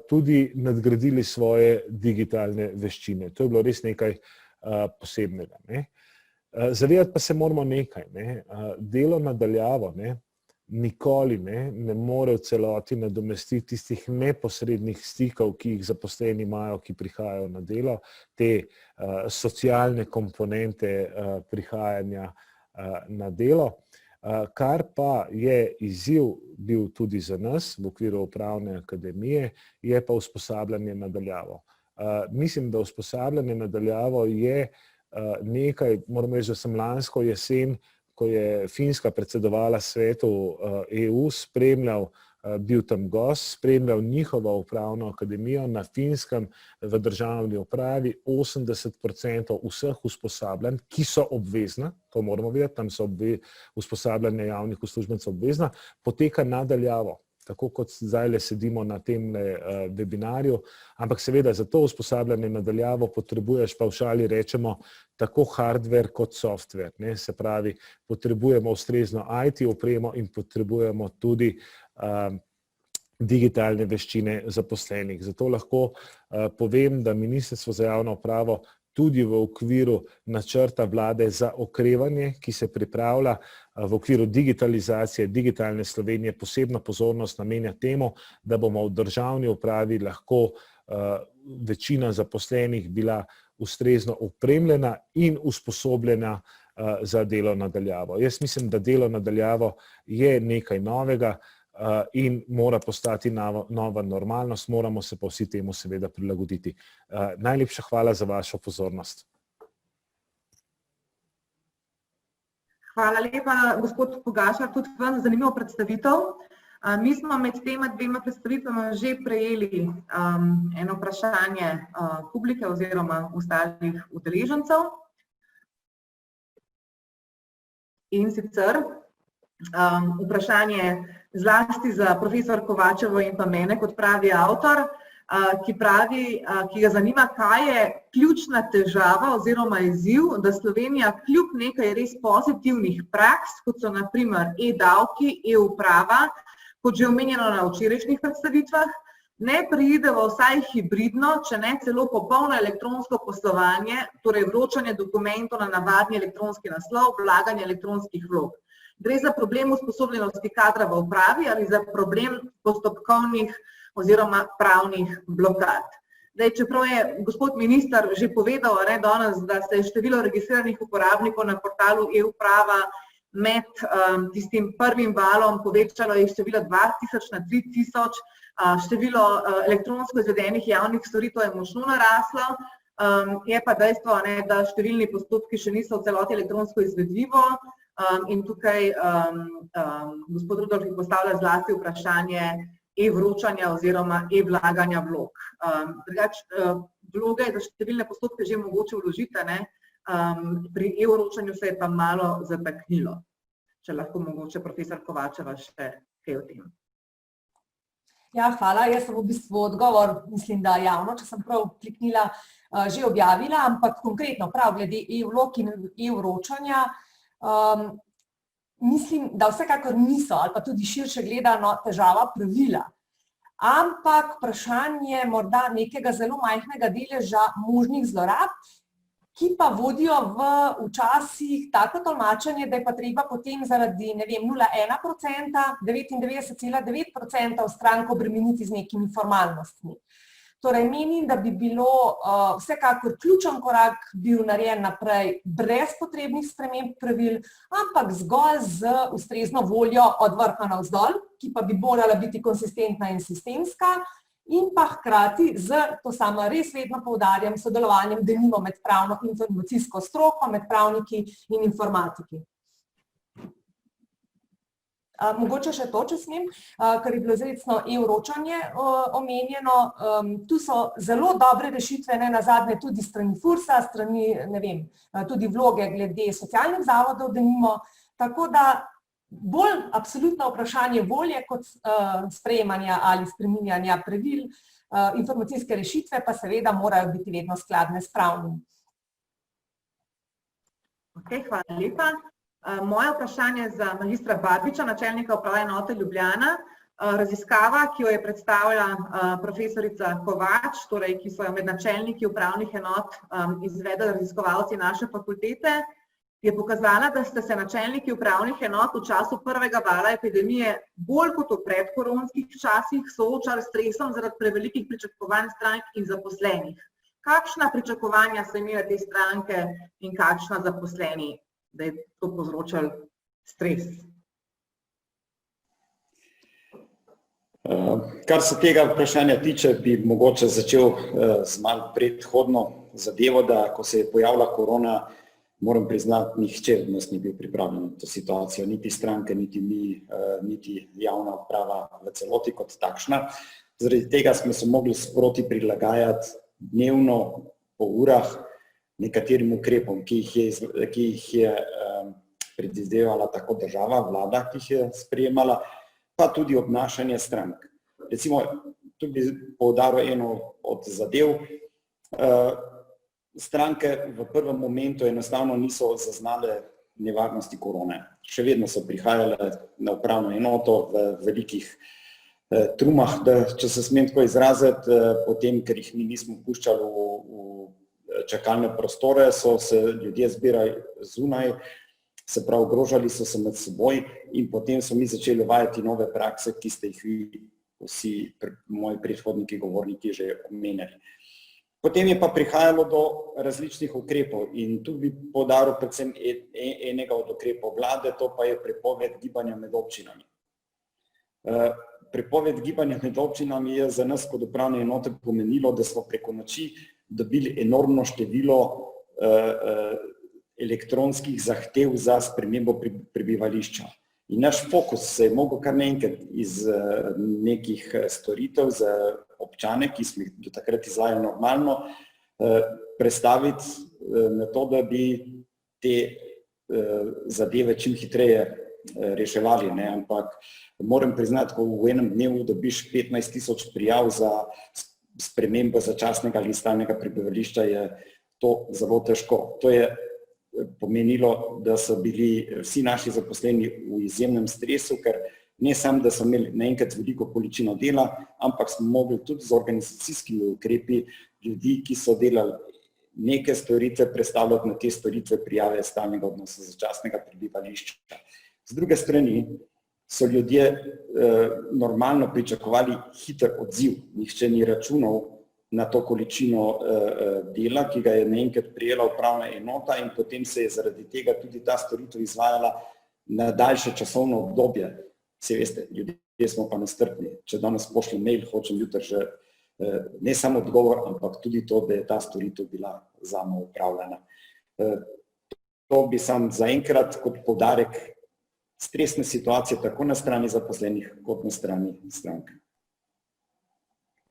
tudi nadgradili svoje digitalne veščine. To je bilo res nekaj posebnega. Zavedati pa se moramo nekaj. Delo nadaljavo nikoli ne more v celoti nadomestiti tistih neposrednih stikov, ki jih zaposleni imajo, ki prihajajo na delo, te socialne komponente prihajanja na delo. Kar pa je izziv bil tudi za nas v okviru upravne akademije, je pa usposabljanje nadaljavo. Mislim, da usposabljanje na daljavo je nekaj, moram reči, da sem lansko jesen, ko je Finska predsedovala svetu EU, spremljal, bil tam gost, spremljal njihovo upravno akademijo na Finskem v državni upravi. 80% vseh usposabljanj, ki so obvezna, to moramo vedeti, tam so usposabljanja javnih uslužbencev obvezna, poteka nadaljavo, tako kot zdaj sedimo na tem webinarju, ampak seveda za to usposabljanje nadaljavo potrebuješ, pa v šali rečemo, tako hardware kot software, ne, se pravi, potrebujemo ustrezno IT opremo in potrebujemo tudi digitalne veščine zaposlenih. Zato lahko povem, da Ministrstvo za javno upravo tudi v okviru načrta vlade za okrevanje, ki se pripravlja v okviru digitalizacije, digitalne Slovenije, posebno pozornost namenja temu, da bomo v državni upravi lahko večina zaposlenih bila ustrezno opremljena in usposobljena za delo na daljavo. Jaz mislim, da delo na daljavo je nekaj novega in mora postati nova normalnost, moramo se pa vsi temu seveda prilagoditi. Najlepša hvala za vašo pozornost. Hvala lepa, gospod Pogačar, tudi vam za zanimivo predstavitev. Mi smo med tema dvema predstavitvama že prejeli eno vprašanje publike oziroma ostalih udeležencev. In sicer vprašanje zlasti za profesor Kovačevo in pa mene, kot pravi avtor, ki ga zanima, kaj je ključna težava oziroma izziv, da Slovenija kljub nekaj res pozitivnih praks, kot so na primer e-davki, e-uprava, kot že omenjeno na včerajšnjih predstavitvah, ne preide v vsaj hibridno, če ne celo popolno elektronsko poslovanje, torej vročanje dokumentov na navadni elektronski naslov, vlaganje elektronskih vlog. Gre za problem usposobljenosti kadra v upravi ali za problem postopkovnih oziroma pravnih blokad. Čeprav je gospod minister že povedal danes, da se je število registriranih uporabnikov na portalu e-uprava med tistim prvim valom povečalo iz števila 2000 na 3000, število elektronsko izvedenih javnih storitev je močno naraslo, je pa dejstvo, da številni postopki še niso v celoti elektronsko izvedljivo, in tukaj gospod Rudolf postavlja zlasti vprašanje e-vročanja oziroma e-vlaganja vlog. Vloge za številne postopke že mogoče vložiti, pri e-vročanju se je pa malo zataknilo. Če lahko mogoče profesor Kovačeva še kaj o tem. Ja, hvala. Jaz sem v bistvu odgovor, mislim, da javno, če sem prav kliknila, že objavila, ampak konkretno prav glede e-vlog in e-vročanja, mislim, da vsekakor niso ali pa tudi širše gledano težava pravila, ampak vprašanje morda nekega zelo majhnega deleža možnih zlorab, ki pa vodijo včasih tako tolmačenje, da je pa treba potem zaradi, 0,1%, 99,9% stranko obremeniti z nekimi formalnostmi. Torej, menim, da bi bilo vsekakor ključen korak bil narejen naprej brez potrebnih sprememb pravil, ampak zgolj z ustrezno voljo od vrha navzdol, ki pa bi morala biti konsistentna in sistemska, in pa hkrati z, to samo res vedno poudarjam, sodelovanjem denimo med pravno-informacijsko stroko, med pravniki in informatiki. Mogoče še to, če smem, ker je bilo izrecno e-vročanje omenjeno. Tu so zelo dobre rešitve, nenazadnje tudi strani FURS-a, strani, tudi vloge glede socialnih zavodov denimo, tako da bolj absolutno vprašanje volje kot sprejemanja ali spreminjanja pravil, informacijske rešitve pa seveda morajo biti vedno skladne s pravnim. Ok, hvala lepa. Moje vprašanje za magistra Barbiča, načelnika uprave enote Ljubljana. Raziskava, ki jo je predstavila profesorica Kovač, torej ki so jo med načelniki upravnih enot izvedli raziskovalci naše fakultete, je pokazala, da ste se načelniki upravnih enot v času prvega vala epidemije bolj kot v predkoronskih časih soočali s stresom zaradi prevelikih pričakovanj strank in zaposlenih. Kakšna pričakovanja so imele te stranke in kakšna zaposleni, da je to povzročal stres? Kar se tega vprašanja tiče, bi mogoče začel z malo predhodno zadevo, da ko se je pojavila korona, moram priznati, nihče od nas ni bil pripravljen na to situacijo, niti stranke, niti mi, niti javna uprava v celoti kot takšna. Zaradi tega smo se mogli sproti prilagajati dnevno po urah nekaterim ukrepom, ki jih je predvidevala tako država, vlada, ki jih je sprejemala, pa tudi obnašanje strank. Recimo, tu bi poudaril eno od zadev. Stranke v prvem momentu enostavno niso zaznale nevarnosti korone. Še vedno so prihajale na upravno enoto v velikih trumah, da, če se smem tako izraziti, potem, ker jih mi nismo puščali v čakalne prostore, so se ljudje zbirali zunaj, se pravi, ogrožali so se med seboj in potem so mi začeli uvajati nove prakse, ki ste jih vi vsi moji predhodniki, govorniki že omenjali. Potem je pa prihajalo do različnih ukrepov in tu bi poudaril predvsem enega od ukrepov vlade, to pa je prepoved gibanja med občinami. Prepoved gibanja med občinami je za nas kot upravne enote pomenilo, da smo preko noči dobili enormno število elektronskih zahtev za spremembo prebivališča. In naš fokus se je mogel kar naenkrat iz nekih storitev za občane, ki smo jih do takrat izvajali normalno, prestaviti na to, da bi te zadeve čim hitreje reševali. Ampak moram priznati, ko v enem dnevu dobiš 15.000 prijav za spremembo začasnega ali stalnega prebivališča, je to zelo težko. To je pomenilo, da so bili vsi naši zaposleni v izjemnem stresu, ker ne samo, da so imeli naenkrat veliko količino dela, ampak smo mogli tudi z organizacijskimi ukrepi ljudi, ki so delali neke storitve, prestavljati na te storitve prijave stalnega odnosa začasnega prebivališča. Z druge strani so ljudje normalno pričakovali hiter odziv, nihče ni računal na to količino dela, ki ga je naenkrat prijela upravna enota in potem se je zaradi tega tudi ta storitev izvajala na daljše časovno obdobje. Saj veste, ljudje smo pa nestrpni. Če danes pošljem mail, hočem jutri že ne samo odgovor, ampak tudi to, da je ta storitev bila zame upravljena. To bi sam zaenkrat kot poudarek stresne situacije tako na strani zaposlenih kot na strani stranke.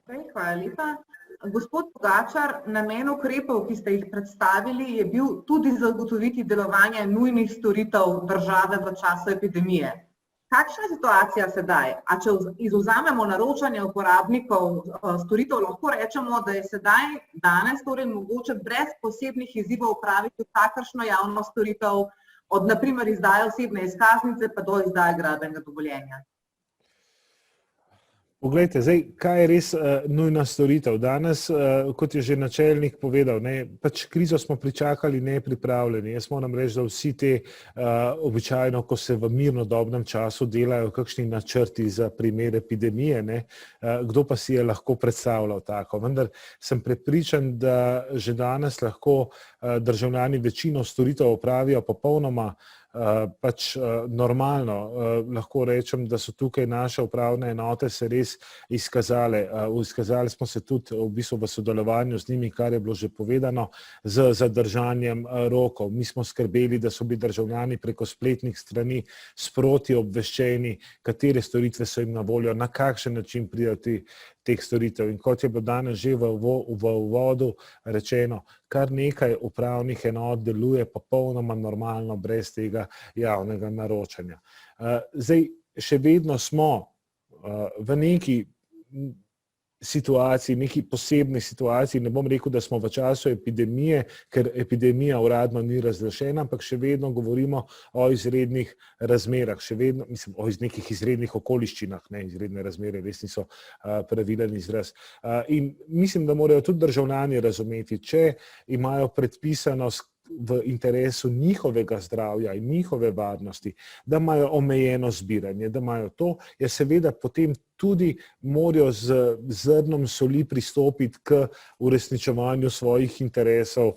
Hvala lepa. Gospod Pogačar, namen ukrepov, ki ste jih predstavili, je bil tudi zagotoviti delovanje nujnih storitev države v času epidemije. Kakšna je situacija sedaj? A če izvzamemo naročanje uporabnikov storitev, lahko rečemo, da je sedaj, danes, torej mogoče brez posebnih izzivov opraviti vsakršno javno storitev, od na primer izdaje osebne izkaznice pa do izdaje gradbenega dovoljenja? Poglejte, zdaj, kaj je res nujna storitev? Danes, kot je že načelnik povedal, pač krizo smo pričakali nepripravljeni. Jaz moram reči, da vsi te običajno, ko se v mirnodobnem času delajo kakšni načrti za primer epidemije, kdo pa si je lahko predstavljal tako. Vendar sem prepričan, da že danes lahko državljani večino storitev opravijo popolnoma pač normalno. Lahko rečem, da so tukaj naše upravne enote se res izkazale. Izkazali smo se tudi v bistvu v sodelovanju z njimi, kar je bilo že povedano, z zadržanjem rokov. Mi smo skrbeli, da so bili državljani preko spletnih strani sproti obveščeni, katere storitve so jim na voljo, na kakšen način pridati teh storitev. In kot je bilo danes že v uvodu rečeno, kar nekaj upravnih enot deluje popolnoma normalno brez tega javnega naročanja. Zdaj, še vedno smo v neki situaciji, neki posebni situaciji, ne bom rekel, da smo v času epidemije, ker epidemija uradno ni razglašena, ampak še vedno govorimo o izrednih razmerah, še vedno, mislim, o nekih izrednih okoliščinah, ne, izredne razmere res niso pravilen izraz. In mislim, da morajo tudi državljani razumeti, če imajo predpisano v interesu njihovega zdravja in njihove varnosti, da imajo omejeno zbiranje, da imajo to, je seveda potem tudi morajo z zrnom soli pristopiti k uresničevanju svojih interesov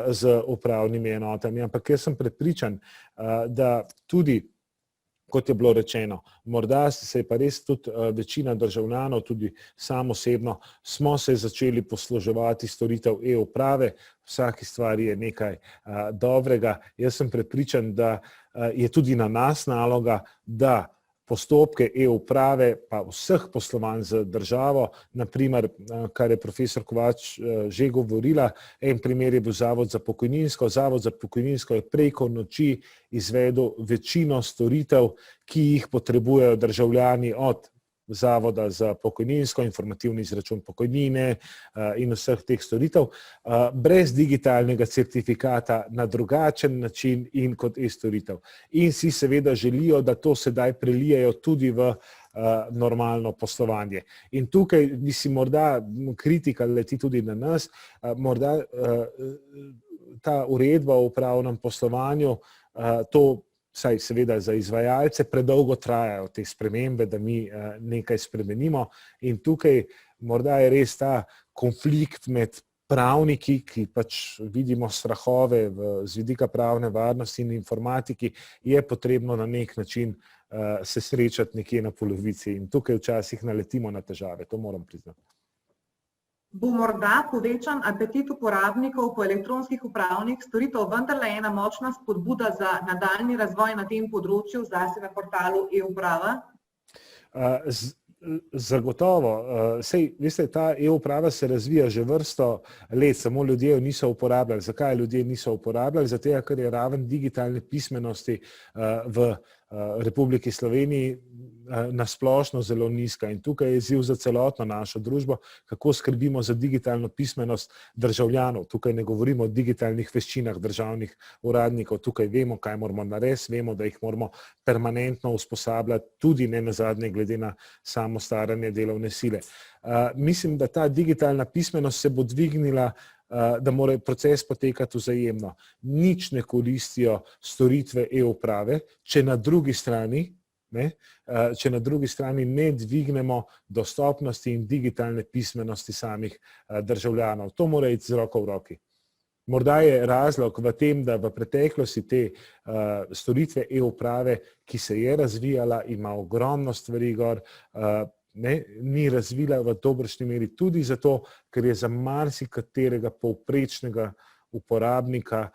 z upravnimi enotami. Ampak jaz sem prepričan, da tudi kot je bilo rečeno. Morda se je pa res tudi večina državljanov, tudi sam osebno, smo se začeli posluževati storitev e-uprave, vsaki stvari je nekaj dobrega. Jaz sem prepričan, da je tudi na nas naloga, da postopke e-uprave, pa vseh poslovanj z državo, naprimer, kar je profesor Kovač že govorila, en primer je bil Zavod za pokojninsko. Zavod za pokojninsko je preko noči izvedel večino storitev, ki jih potrebujejo državljani od Zavoda za pokojninsko, informativni izračun pokojnine in vseh teh storitev, brez digitalnega certifikata na drugačen način in kot e-storitev. In si seveda želijo, da to sedaj prelijejo tudi v normalno poslovanje. In tukaj mislim, morda kritika leti tudi na nas, morda ta uredba o upravnem poslovanju, to saj seveda za izvajalce predolgo trajajo te spremembe, da mi nekaj spremenimo in tukaj morda je res ta konflikt med pravniki, ki pač vidimo strahove z vidika pravne varnosti in informatiki, je potrebno na nek način se srečati nekje na polovici in tukaj včasih naletimo na težave, to moram priznati. Bo morda povečan apetit uporabnikov po elektronskih upravnih storitev vendarle ena močna spodbuda za nadaljnji razvoj na tem področju, zlasti na portalu e-uprava? Zagotovo. Sej, veste, ta e-uprava se razvija že vrsto let, samo ljudje jo niso uporabljali. Zakaj ljudje niso uporabljali? Zato, ker je raven digitalne pismenosti v Republiki Sloveniji nasplošno zelo nizka in tukaj je izziv za celotno našo družbo, kako skrbimo za digitalno pismenost državljanov. Tukaj ne govorimo o digitalnih veščinah državnih uradnikov, tukaj vemo, kaj moramo narediti, vemo, da jih moramo permanentno usposabljati, tudi ne nazadnje glede na samo staranje delovne sile. Mislim, da ta digitalna pismenost se bo dvignila, da mora proces potekati vzajemno. Nič ne koristijo storitve e-uprave, če na drugi strani ne dvignemo dostopnosti in digitalne pismenosti samih državljanov. To mora iti z roko v roki. Morda je razlog v tem, da v preteklosti te storitve e-uprave, ki se je razvijala, ima ogromno stvari gor, ni razvila v dobršni meri tudi zato, ker je za marsikaterega povprečnega uporabnika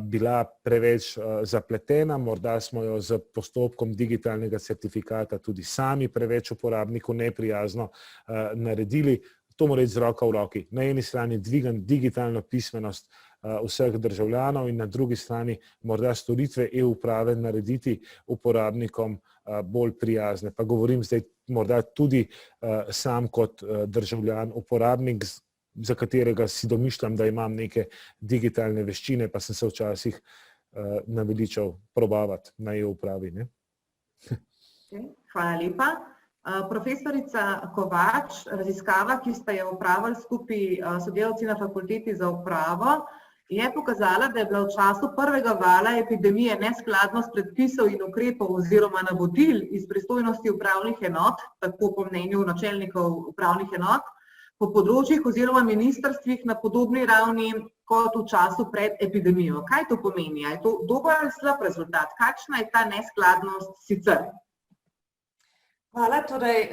bila preveč zapletena, morda smo jo z postopkom digitalnega certifikata tudi sami preveč uporabniku neprijazno naredili. To mora iti z roko v roki. Na eni strani dvigati digitalno pismenost vseh državljanov in na drugi strani morda storitve e-uprave narediti uporabnikom bolj prijazne. Pa govorim zdaj morda tudi sam kot državljan, uporabnik, za katerega si domišljam, da imam neke digitalne veščine, pa sem se včasih naveličal probavati na e-upravi. Hvala lepa. Profesorica Kovač, raziskava, ki ste jo opravili skupaj sodelavci na Fakulteti za upravo, je pokazala, da je bila v času prvega vala epidemije neskladnost predpisov in ukrepov oziroma navodil iz pristojnosti upravnih enot, tako po mnenju načelnikov upravnih enot, po področjih oziroma ministrstvih na podobni ravni kot v času pred epidemijo. Kaj to pomeni? Je to dober ali slab rezultat? Kakšna je ta neskladnost sicer? Hvala, torej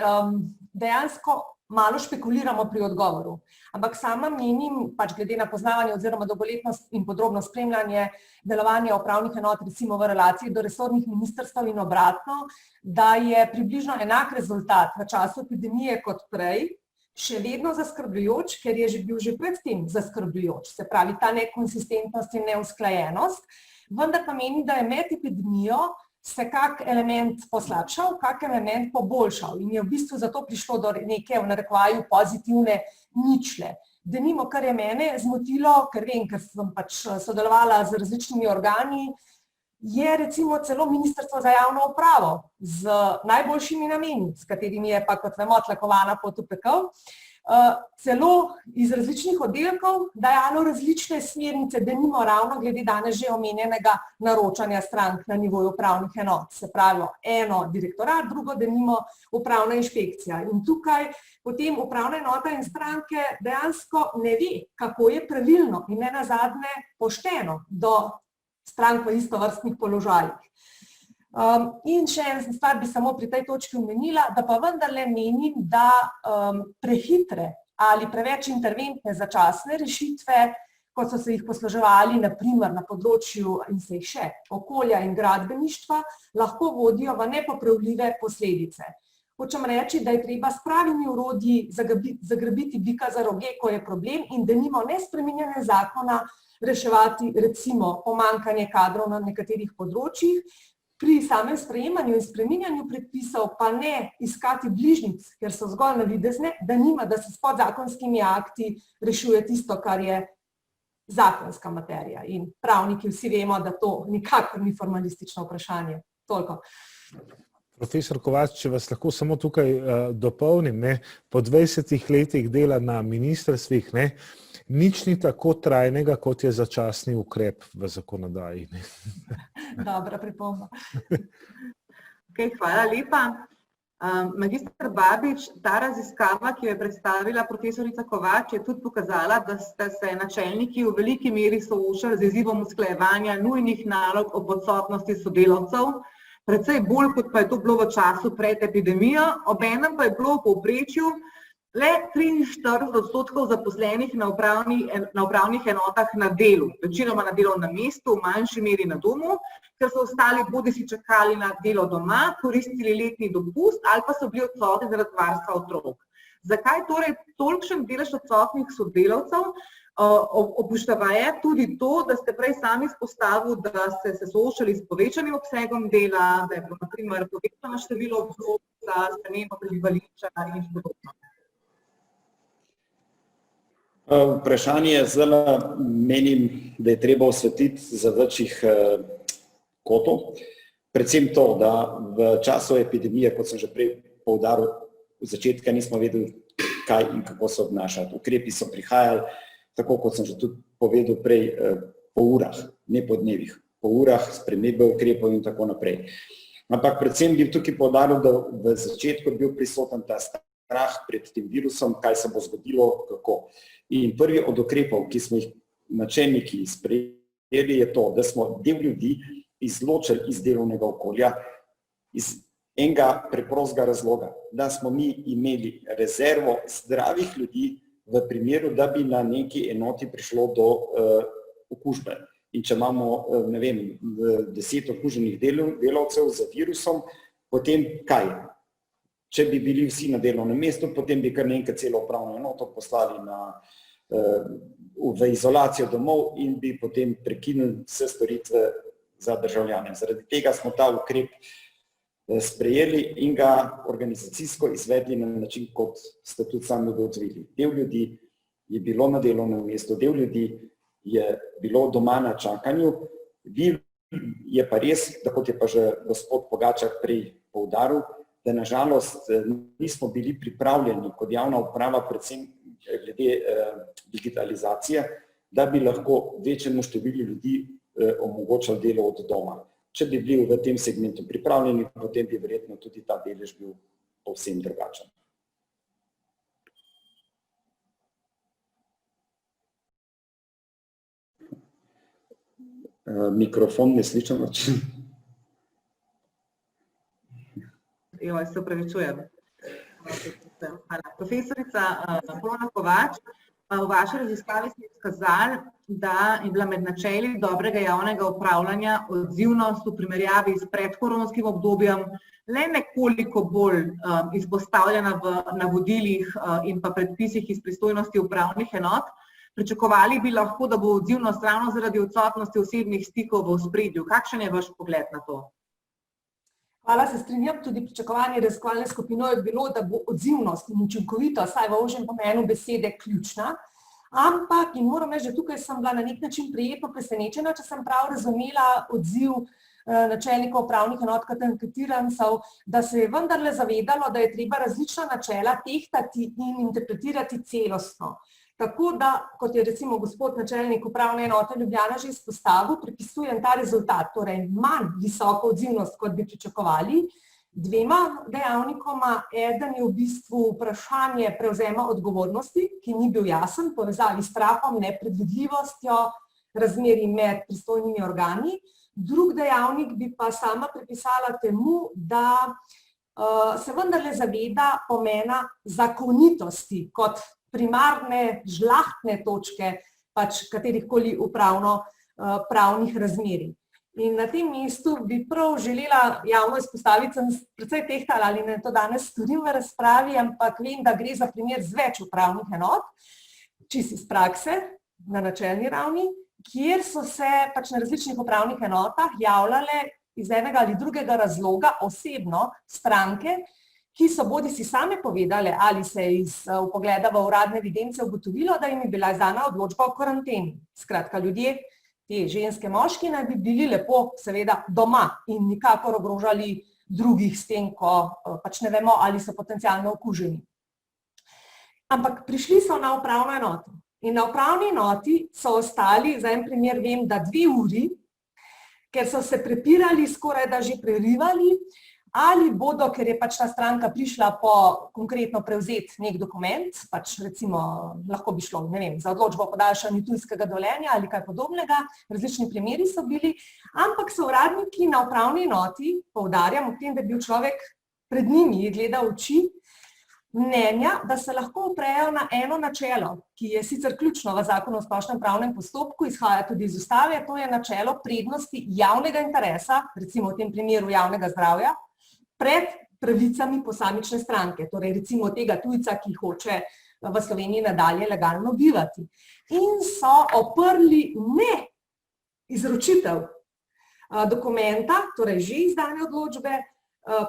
dejansko malo špekuliramo pri odgovoru, ampak sama menim, pač glede na poznavanje oziroma dolgoletnost in podrobno spremljanje delovanja upravnih enot, recimo v relaciji do resornih ministrstev in obratno, da je približno enak rezultat v času epidemije kot prej, še vedno zaskrbljujoč, ker je bil že predtem zaskrbljujoč, se pravi ta nekonsistentnost in neusklajenost, vendar pa menim, da je med epidemijo se kak element poslabšal, kak element poboljšal in je v bistvu zato prišlo do neke, v narekovaju, pozitivne ničle. Denimo, kar je mene zmotilo, ker vem, ker sem pač sodelovala z različnimi organi, je recimo celo Ministrstvo za javno upravo z najboljšimi nameni, s katerimi je pa, kot vemo, tlakovana pot v pekel, celo iz različnih oddelkov dajalo različne smernice, denimo ravno glede danes že omenjenega naročanja strank na nivoju upravnih enot. Se pravi, eno direktorat, drugo denimo upravna inšpekcija. In tukaj potem upravna enota in stranke dejansko ne ve, kako je pravilno in ne nazadnje pošteno do strank v istovrstnih položajih. In še ena stvar bi samo pri tej točki omenila, da pa vendarle menim, da prehitre ali preveč interventne začasne rešitve, kot so se jih posluževali na primer na področju in se jih še okolja in gradbeništva, lahko vodijo v nepopravljive posledice. Hočem reči, da je treba s pravimi orodji zagrabiti bika za roge, ko je problem, in denimo nespreminjanje zakona reševati recimo pomanjkanje kadrov na nekaterih področjih, pri samem sprejemanju in spreminjanju predpisov pa ne iskati bližnjic, ker so zgolj navidezne, da nima, da se s podzakonskimi akti rešuje tisto, kar je zakonska materija. In pravniki vsi vemo, da to nikakor ni formalistično vprašanje. Toliko. Profesor Kovač, če vas lahko samo tukaj dopolnim, po 20 letih dela na ministrstvih, nič ni tako trajnega, kot je začasni ukrep v zakonodaji. Dobra pripomba. Hvala lepa. Magister Babič, ta raziskava, ki jo je predstavila profesorica Kovač, je tudi pokazala, da ste se načelniki v veliki meri soočali z izzivom usklajevanja nujnih nalog ob odsotnosti sodelavcev, precej bolj, kot pa je to bilo v času pred epidemijo, obenem pa je bilo v povprečju le 43% zaposlenih na upravnih enotah na delu, večinoma na delovnem mestu, v manjši meri na domu, ker so ostali bodisi čakali na delo doma, koristili letni dopust ali pa so bili odsotni zaradi varstva otrok. Zakaj torej tolikšen delež odsotnih sodelavcev? Upoštevaje tudi to, da ste prej sami izpostavili, da ste se soočali s povečanim obsegom dela, da je bilo na primer povečano število otrok za spremembo prebivališča in podobno. Vprašanje je zelo, menim, da je treba osvetliti za večjih kotov. Predvsem to, da v času epidemije, kot sem že prej poudaril, v začetka nismo vedeli, kaj in kako se obnašati. Ukrepi so prihajali, tako kot sem že tudi povedal prej, po urah, ne po dnevih, po urah, spremembe ukrepov in tako naprej. Ampak predvsem bi tukaj poudaril, da v začetku bil prisoten ta strah pred tem virusom, kaj se bo zgodilo, kako. In prvi od ukrepov, ki smo jih načelniki sprejeli, je to, da smo del ljudi izločili iz delovnega okolja iz enega preprostega razloga, da smo mi imeli rezervo zdravih ljudi v primeru, da bi na neki enoti prišlo do okužbe. In če imamo, 10 okuženih delavcev z virusom, potem kaj? Če bi bili vsi na delovnem mestu, potem bi kar naenkrat celo upravno enoto poslali v izolacijo domov in bi potem prekinili vse storitve za državljane. Zaradi tega smo ta ukrep sprejeli in ga organizacijsko izvedli na način, kot ste tudi sami ugotovili. Del ljudi je bilo na delovnem mestu, del ljudi je bilo doma na čakanju. Je pa res, da kot je pa že gospod Pogačar prej poudaril, da nažalost nismo bili pripravljeni kot javna uprava, predvsem glede digitalizacije, da bi lahko večjemu številu ljudi omogočali delo od doma. Če bi bili v tem segmentu pripravljeni, potem bi verjetno tudi ta delež bil povsem drugačen. Mikrofon ne slišim več. Se opravičujem. Profesorica Polona Kovač, v vaši raziskavi ste izkazali, da je bila med načeli dobrega javnega upravljanja odzivnost v primerjavi s predkoronskim obdobjem le nekoliko bolj izpostavljena v navodilih in pa predpisih iz pristojnosti upravnih enot. Pričakovali bi lahko, da bo odzivnost ravno zaradi odsotnosti osebnih stikov v ospredju. Kakšen je vaš pogled na to? Hvala, se strinjam. Tudi pričakovanje raziskovalne skupine je bilo, da bo odzivnost in učinkovitost, saj v ožjem pomenu besede, ključna. Ampak, in moram reči, da tukaj sem bila na nek način prijetno presenečena, če sem prav razumela odziv načelnikov upravnih enot kot anketirancev, da se je vendarle zavedalo, da je treba različna načela tehtati in interpretirati celostno. Tako da, kot je recimo gospod načelnik upravne enote Ljubljana že izpostavil, pripisujem ta rezultat, torej manj visoko odzivnost, kot bi pričakovali, dvema dejavnikoma. Eden je v bistvu vprašanje prevzema odgovornosti, ki ni bil jasen, povezavi s strahom, nepredvidljivostjo, razmerji med pristojnimi organi. Drug dejavnik bi pa sama pripisala temu, da se vendarle zaveda pomena zakonitosti kot primarne žlahtne točke pač katerihkoli pravnih razmerij. In na tem mestu bi prav želela javno izpostaviti, sem precej tehtala, ali ne to danes storim v razpravi, ampak vem, da gre za primer z več upravnih enot, čisto iz prakse, na načelni ravni, kjer so se pač na različnih upravnih enotah javljale iz enega ali drugega razloga osebno stranke, ki so bodisi same povedale, ali se iz vpogleda v uradne evidence ugotovilo, da jim je bila izdana odločba o karanteni. Skratka, ljudje, te ženske, moški naj bi bili lepo seveda doma in nikakor ogrožali drugih s tem, ko pač ne vemo, ali so potencialno okuženi. Ampak prišli so na upravno enoto in na upravni enoti so ostali, za en primer vem, da 2 uri, ker so se prepirali, skoraj da že prerivali, ali bodo, ker je pač ta stranka prišla po konkretno prevzeti nek dokument, pač recimo lahko bi šlo, ne vem, za odločbo o podaljšanju tujskega dovoljenja ali kaj podobnega, različni primeri so bili, ampak so uradniki na upravni enoti, poudarjam, ob tem, da je bil človek pred njimi, je gledal oči, mnenja, da se lahko oprejo na eno načelo, ki je sicer ključno v Zakonu o splošnem pravnem postopku, izhaja tudi iz ustave, to je načelo prednosti javnega interesa, recimo v tem primeru javnega zdravja, pred pravicami posamične stranke, torej recimo tega tujca, ki hoče v Sloveniji nadalje legalno bivati. In so oprli ne izročitev dokumenta, torej že izdane odločbe,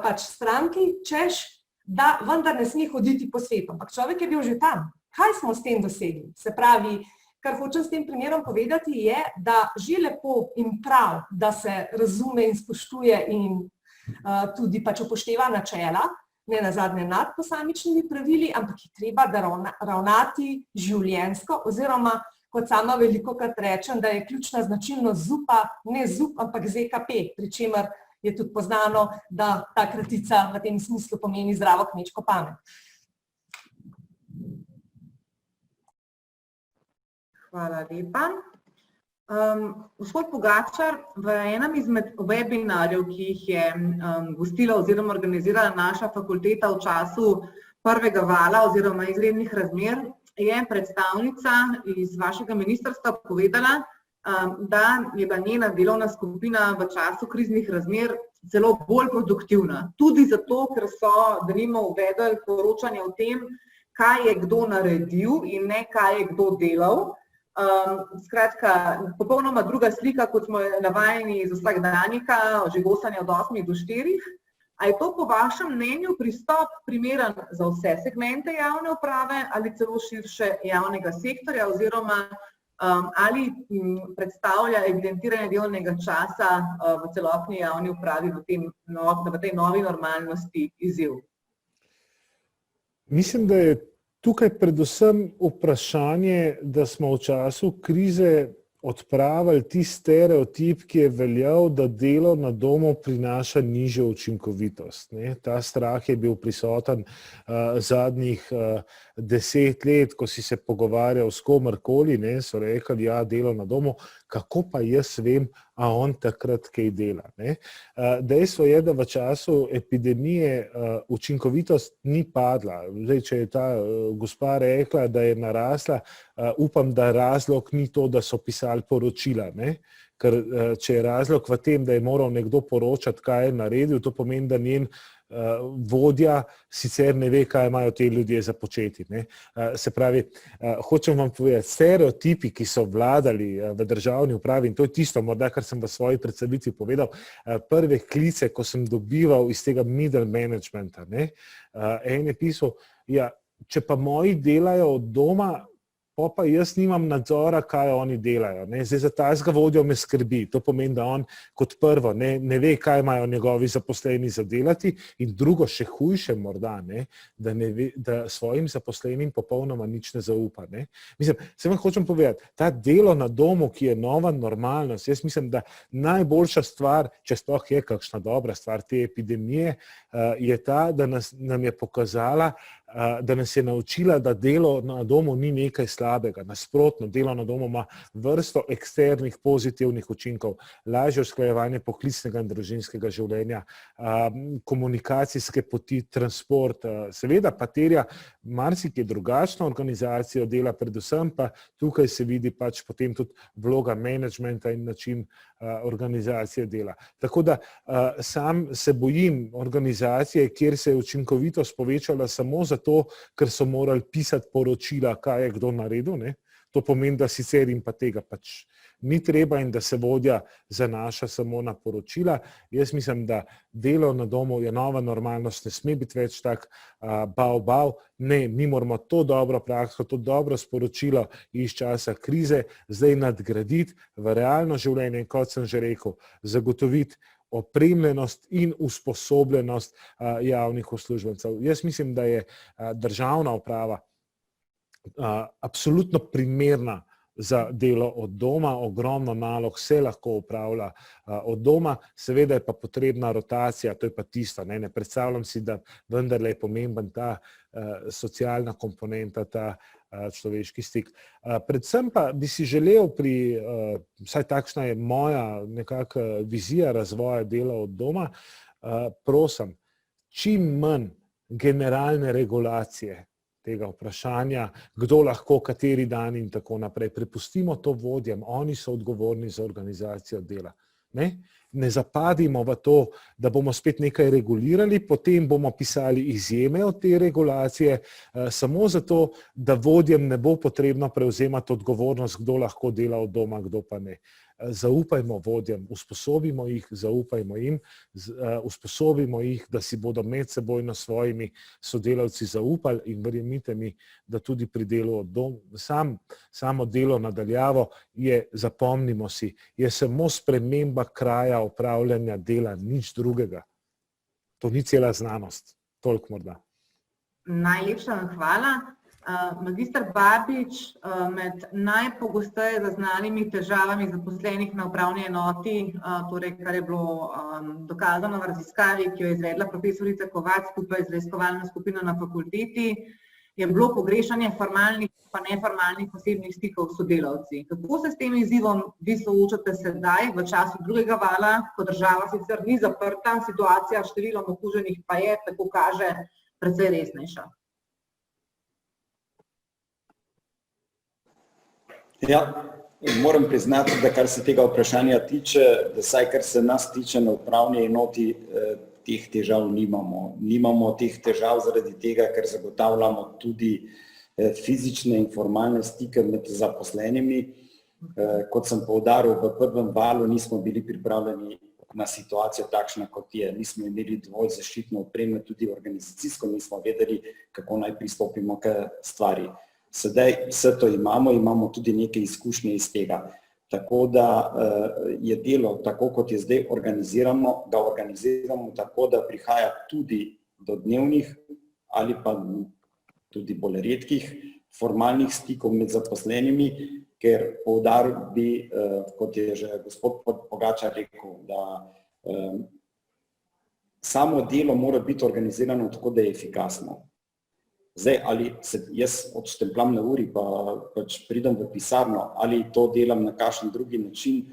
pač stranki, češ, da vendar ne sme hoditi po svetu. Ampak človek je bil že tam. Kaj smo s tem dosegli? Se pravi, kar hočem s tem primerom povedati je, da že lepo in prav, da se razume in spoštuje in tudi pač upošteva načela, ne nazadnje nad posamičnimi pravili, ampak je treba da ravnati življenjsko, oziroma kot sama velikokrat rečem, da je ključna značilnost ZUP-a, ne ZUP, ampak ZKP, pri čemer je tudi poznano, da ta kratica v tem smislu pomeni zdravo kmečko pamet. Hvala lepa. Gospod Pogačar, v enem izmed webinarjev, ki jih je gostila oziroma organizirala naša fakulteta v času prvega vala oziroma izrednih razmer, je predstavnica iz vašega ministrstva povedala, da je bila njena delovna skupina v času kriznih razmer celo bolj produktivna. Tudi zato, ker so denimo uvedli poročanje o tem, kaj je kdo naredil in ne kaj je kdo delal. Skratka, popolnoma druga slika, kot smo navajeni iz vsakdanjika, žigosanja od 8 do 4. A je to po vašem mnenju pristop primeren za vse segmente javne uprave ali celo širše javnega sektorja, oziroma ali predstavlja evidentiranje delovnega časa v celotni javni upravi v tej novi normalnosti izziv? Mislim, da je tukaj predvsem vprašanje, da smo v času krize odpravili tisti stereotip, ki je veljal, da delo na domu prinaša nižjo učinkovitost. Ta strah je bil prisoten zadnjih 10 let, ko si se pogovarjal s komerkoli, so rekli, ja, delo na domu, kako pa jaz vem, a on takrat kaj dela. Dejstvo je, da v času epidemije učinkovitost ni padla. Zdaj, če je ta gospa rekla, da je narasla, upam, da razlog ni to, da so pisali poročila. Ker če je razlog v tem, da je moral nekdo poročati, kaj je naredil, to pomeni, da njen vodja sicer ne ve, kaj imajo te ljudje za početi. Se pravi, hočem vam povedati, stereotipi, ki so vladali v državni upravi, in to je tisto, morda, kar sem v svoji predstavitvi povedal, prve klice, ko sem dobival iz tega middle managementa, en je pisal, ja, če pa moji delajo od doma, pa jaz nimam nadzora, kaj oni delajo. Zdaj za tazga vodjo me skrbi. To pomeni, da on kot prvo ne ve, kaj imajo njegovi zaposleni za delati, in drugo, še hujše morda, da svojim zaposlenim popolnoma nič ne zaupa. Mislim, se vam hočem povedati, ta delo na domu, ki je nova normalnost, jaz mislim, da najboljša stvar, če sploh je kakšna dobra stvar te epidemije, je ta, da nam je pokazala, da nas je naučila, da delo na domu ni nekaj slabega. Nasprotno, delo na domu ima vrsto eksternih pozitivnih učinkov, lažje usklajevanje poklicnega in družinskega življenja, komunikacijske poti, transport, seveda pa terja marsikaj drugačno organizacijo dela, predvsem pa tukaj se vidi pač potem tudi vloga menedžmenta in način organizacije dela. Tako da sam se bojim organizacije, kjer se je učinkovitost povečala samo zato, ker so morali pisati poročila, kaj je kdo naredil, ne? To pomeni, da sicer jim pa tega pač ni treba in da se vodja zanaša samo na poročila. Jaz mislim, da delo na domu je nova normalnost, ne sme biti več tak bav. Ne, mi moramo to dobro prakso, to dobro sporočilo iz časa krize zdaj nadgraditi v realno življenje, kot sem že rekel, zagotoviti opremljenost in usposobljenost javnih uslužbencev. Jaz mislim, da je državna uprava absolutno primerna za delo od doma, ogromno nalog se lahko opravlja od doma, seveda je pa potrebna rotacija, to je pa tisto, ne predstavljam si, da vendarle je pomemben ta socialna komponenta, ta človeški stik. Predvsem pa bi si želel vsaj takšna je moja nekako vizija razvoja dela od doma, prosim, čim manj generalne regulacije tega vprašanja, kdo lahko, kateri dan in tako naprej. Prepustimo to vodjem, oni so odgovorni za organizacijo dela. Ne zapadimo v to, da bomo spet nekaj regulirali, potem bomo pisali izjeme od te regulacije, samo zato, da vodjem ne bo potrebno prevzemati odgovornost, kdo lahko dela od doma, kdo pa ne. Zaupajmo vodjem, usposobimo jih, zaupajmo jim, usposobimo jih, da si bodo medsebojno svojimi sodelavci zaupali in verjemite mi, da tudi pri delu od doma, samo delo nadaljavo je, zapomnimo si, je samo sprememba kraja opravljanja dela, nič drugega. To ni cela znanost, toliko morda. Najlepša vam hvala. Magister Babič, med najpogosteje zaznanimi težavami zaposlenih na upravni enoti, torej kar je bilo dokazano v raziskavi, ki jo je izvedla profesorica Kovač skupaj z raziskovalno skupino na fakulteti, je bilo pogrešanje formalnih pa neformalnih osebnih stikov s sodelavci. Kako se s tem izzivom vi soočate sedaj, v času drugega vala, ko država sicer ni zaprta, situacija s številom okuženih pa je, tako kaže, precej resnejša? Ja, moram priznati, da kar se tega vprašanja tiče, da vsaj kar se nas tiče na upravni enoti, teh težav nimamo. Nimamo teh težav zaradi tega, ker zagotavljamo tudi fizične in formalne stike med zaposlenimi. Kot sem poudaril, v prvem valu nismo bili pripravljeni na situacijo takšna, kot je. Nismo imeli dovolj zaščitne opreme, tudi organizacijsko nismo vedeli, kako naj pristopimo k stvari. Sedaj vse to imamo tudi neke izkušnje iz tega. Tako da je delo, tako kot je zdaj organiziramo, ga organiziramo tako, da prihaja tudi do dnevnih ali pa tudi bolj redkih formalnih stikov med zaposlenimi, ker poudaril bi, kot je že gospod Pogačar rekel, da samo delo mora biti organizirano tako, da je efikasno. Zdaj, ali se jaz odštempljam na uri, pa pač pridem v pisarno, ali to delam na kakšen drugi način,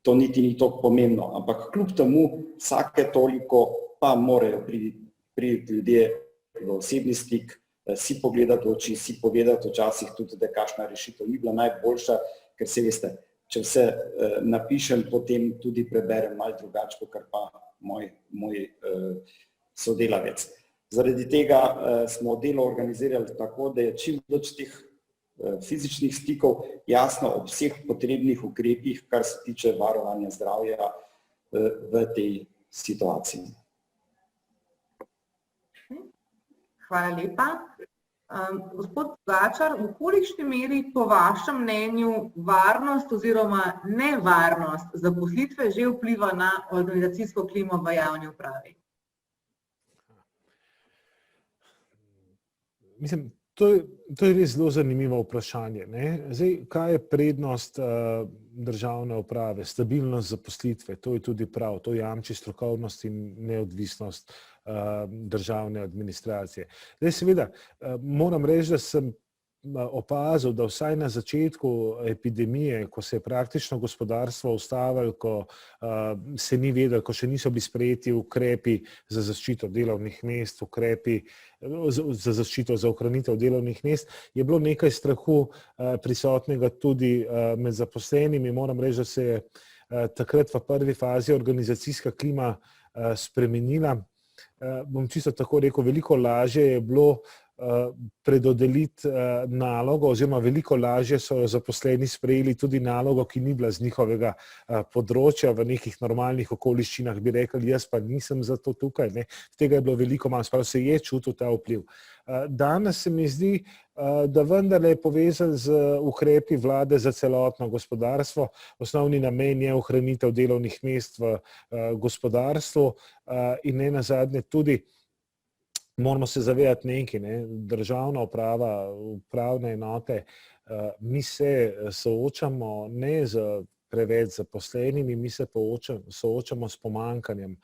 to niti ni toliko pomembno. Ampak kljub temu, vsake toliko pa morajo priti ljudje v osebni stik, si pogledati v oči, si povedati včasih tudi, da kakšna rešitev ni bila najboljša, ker se veste, če vse napišem, potem tudi preberem malo drugače, kot pa moj sodelavec. Zaradi tega smo delo organizirali tako, da je čim več teh fizičnih stikov, jasno ob vseh potrebnih ukrepih, kar se tiče varovanja zdravja v tej situaciji. Hvala lepa. Gospod Pogačar, v kolikšni meri po vašem mnenju varnost oziroma nevarnost zaposlitve že vpliva na organizacijsko klimo v javni upravi? Mislim, To je res zelo zanimivo vprašanje. Zdaj, kaj je prednost državne uprave? Stabilnost zaposlitve, to je tudi prav, to jamči strokovnost in neodvisnost državne administracije. Zdaj, seveda, moram reči, da sem opazil, da vsaj na začetku epidemije, ko se je praktično gospodarstvo ustavilo, ko se ni vedelo, ko še niso bili sprejeti ukrepi za zaščito delovnih mest, ukrepi za zaščito, za ohranitev delovnih mest, je bilo nekaj strahu prisotnega tudi med zaposlenimi. Moram reči, da se je takrat v prvi fazi organizacijska klima spremenila. Bom čisto tako rekel, veliko lažje je bilo predodeliti nalogo, oziroma veliko lažje so zaposleni sprejeli tudi nalogo, ki ni bila z njihovega področja. V nekih normalnih okoliščinah bi rekli, jaz pa nisem za to tukaj. Tega je bilo veliko manj, sprav se je čutil ta vpliv. Danes se mi zdi, da vendarle je povezan z ukrepi vlade za celotno gospodarstvo. Osnovni namen je ohranitev delovnih mest v gospodarstvu in ne nazadnje tudi moramo se zavedati nekaj, državna uprava, upravne enote, mi se soočamo ne z preveč zaposlenimi, mi se soočamo s pomanjkanjem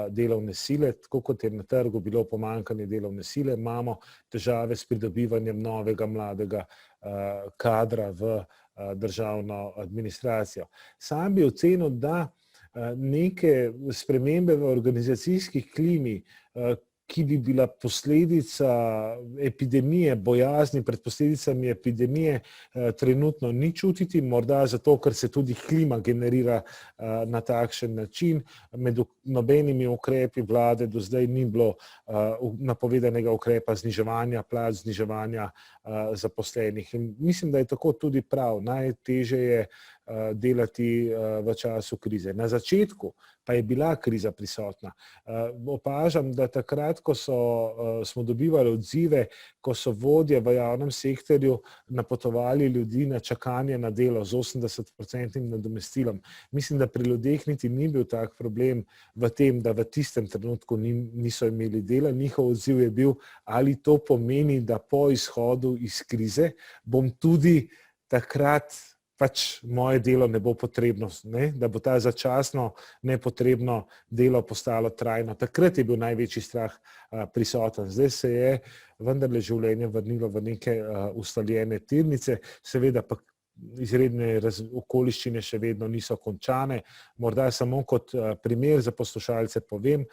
delovne sile, tako kot je na trgu bilo pomanjkanje delovne sile, imamo težave s pridobivanjem novega mladega kadra v državno administracijo. Sam bi ocenil, da neke spremembe v organizacijski klimi, ki bi bila posledica epidemije, bojazni pred posledicami epidemije, trenutno ni čutiti, morda zato, ker se tudi klima generira na takšen način. Med nobenimi ukrepi vlade do zdaj ni bilo napovedanega ukrepa zniževanja plač, zniževanja zaposlenih. In mislim, da je tako tudi prav. Najtežje je delati v času krize. Na začetku pa je bila kriza prisotna. Opažam, da takrat, ko smo dobivali odzive, ko so vodje v javnem sektorju napotovali ljudi na čakanje na delo z 80% nadomestilom. Mislim, da pri ljudeh niti ni bil tak problem v tem, da v tistem trenutku niso imeli dela. Njihov odziv je bil, ali to pomeni, da po izhodu iz krize bom tudi takrat pač moje delo ne bo potrebno, da bo ta začasno nepotrebno delo postalo trajno. Takrat je bil največji strah prisoten. Zdaj se je vendarle življenje vrnilo v neke ustaljene tirnice, seveda pa izredne okoliščine še vedno niso končane. Morda samo kot primer za poslušalce povem,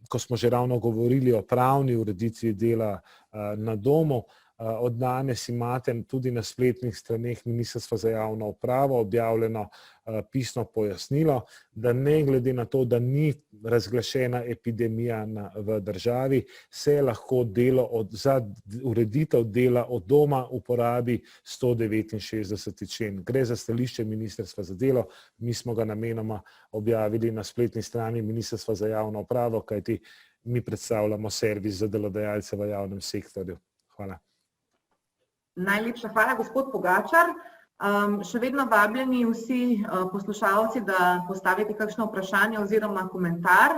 ko smo že ravno govorili o pravni ureditvi dela na domu, od danes imate tudi na spletnih straneh Ministrstva za javno upravo objavljeno pisno pojasnilo, da ne glede na to, da ni razglašena epidemija v državi, se lahko za ureditev dela od doma uporabi 169. člen. Gre za stališče Ministrstva za delo, mi smo ga namenoma objavili na spletni strani Ministrstva za javno upravo, kajti mi predstavljamo servis za delodajalce v javnem sektorju. Hvala. Najlepša hvala, gospod Pogačar. Še vedno vabljeni vsi poslušalci, da postavite kakšno vprašanje oziroma komentar.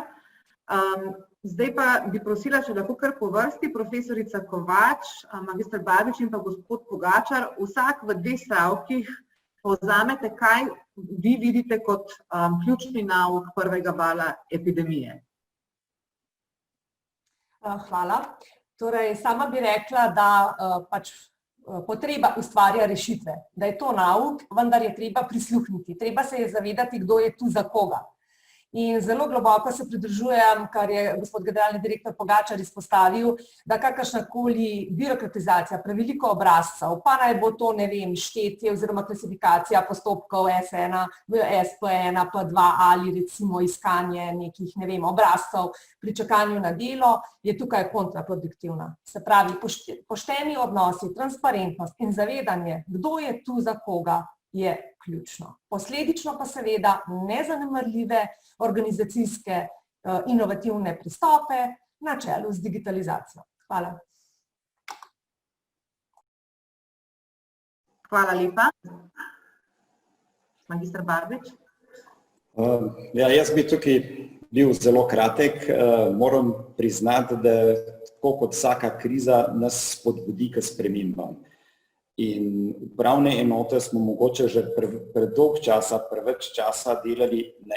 Zdaj pa bi prosila, če lahko kar po vrsti, profesorica Kovač, magister Babič in pa gospod Pogačar, vsak v 2 stavkih povzamete, kaj vi vidite kot ključni nauk prvega vala epidemije. Hvala. Torej, sama bi rekla, da pač potreba ustvarja rešitve, da je to nauk, vendar je treba prisluhniti. Treba se je zavedati, kdo je tu za koga. In zelo globoko se pridružujem, kar je gospod generalni direktor Pogačar izpostavil, da kakršnakoli birokratizacija, preveliko obrazcev, pa naj bo to, ne vem, štetje oziroma klasifikacija postopkov S1, SP1, P2 ali recimo iskanje nekih, ne vem, obrazcev pri čakanju na delo, je tukaj kontraproduktivna. Se pravi, pošteni odnosi, transparentnost in zavedanje, kdo je tu za koga, je ključno. Posledično pa seveda nezanemarljive organizacijske inovativne pristope na čelu z digitalizacijo. Hvala. Hvala lepa. Magister Barbič. Jaz bi tukaj bil zelo kratek. Moram priznati, da tako kot vsaka kriza, nas spodbudi k spremembam. In upravne enote smo mogoče že predolg časa, preveč časa delali na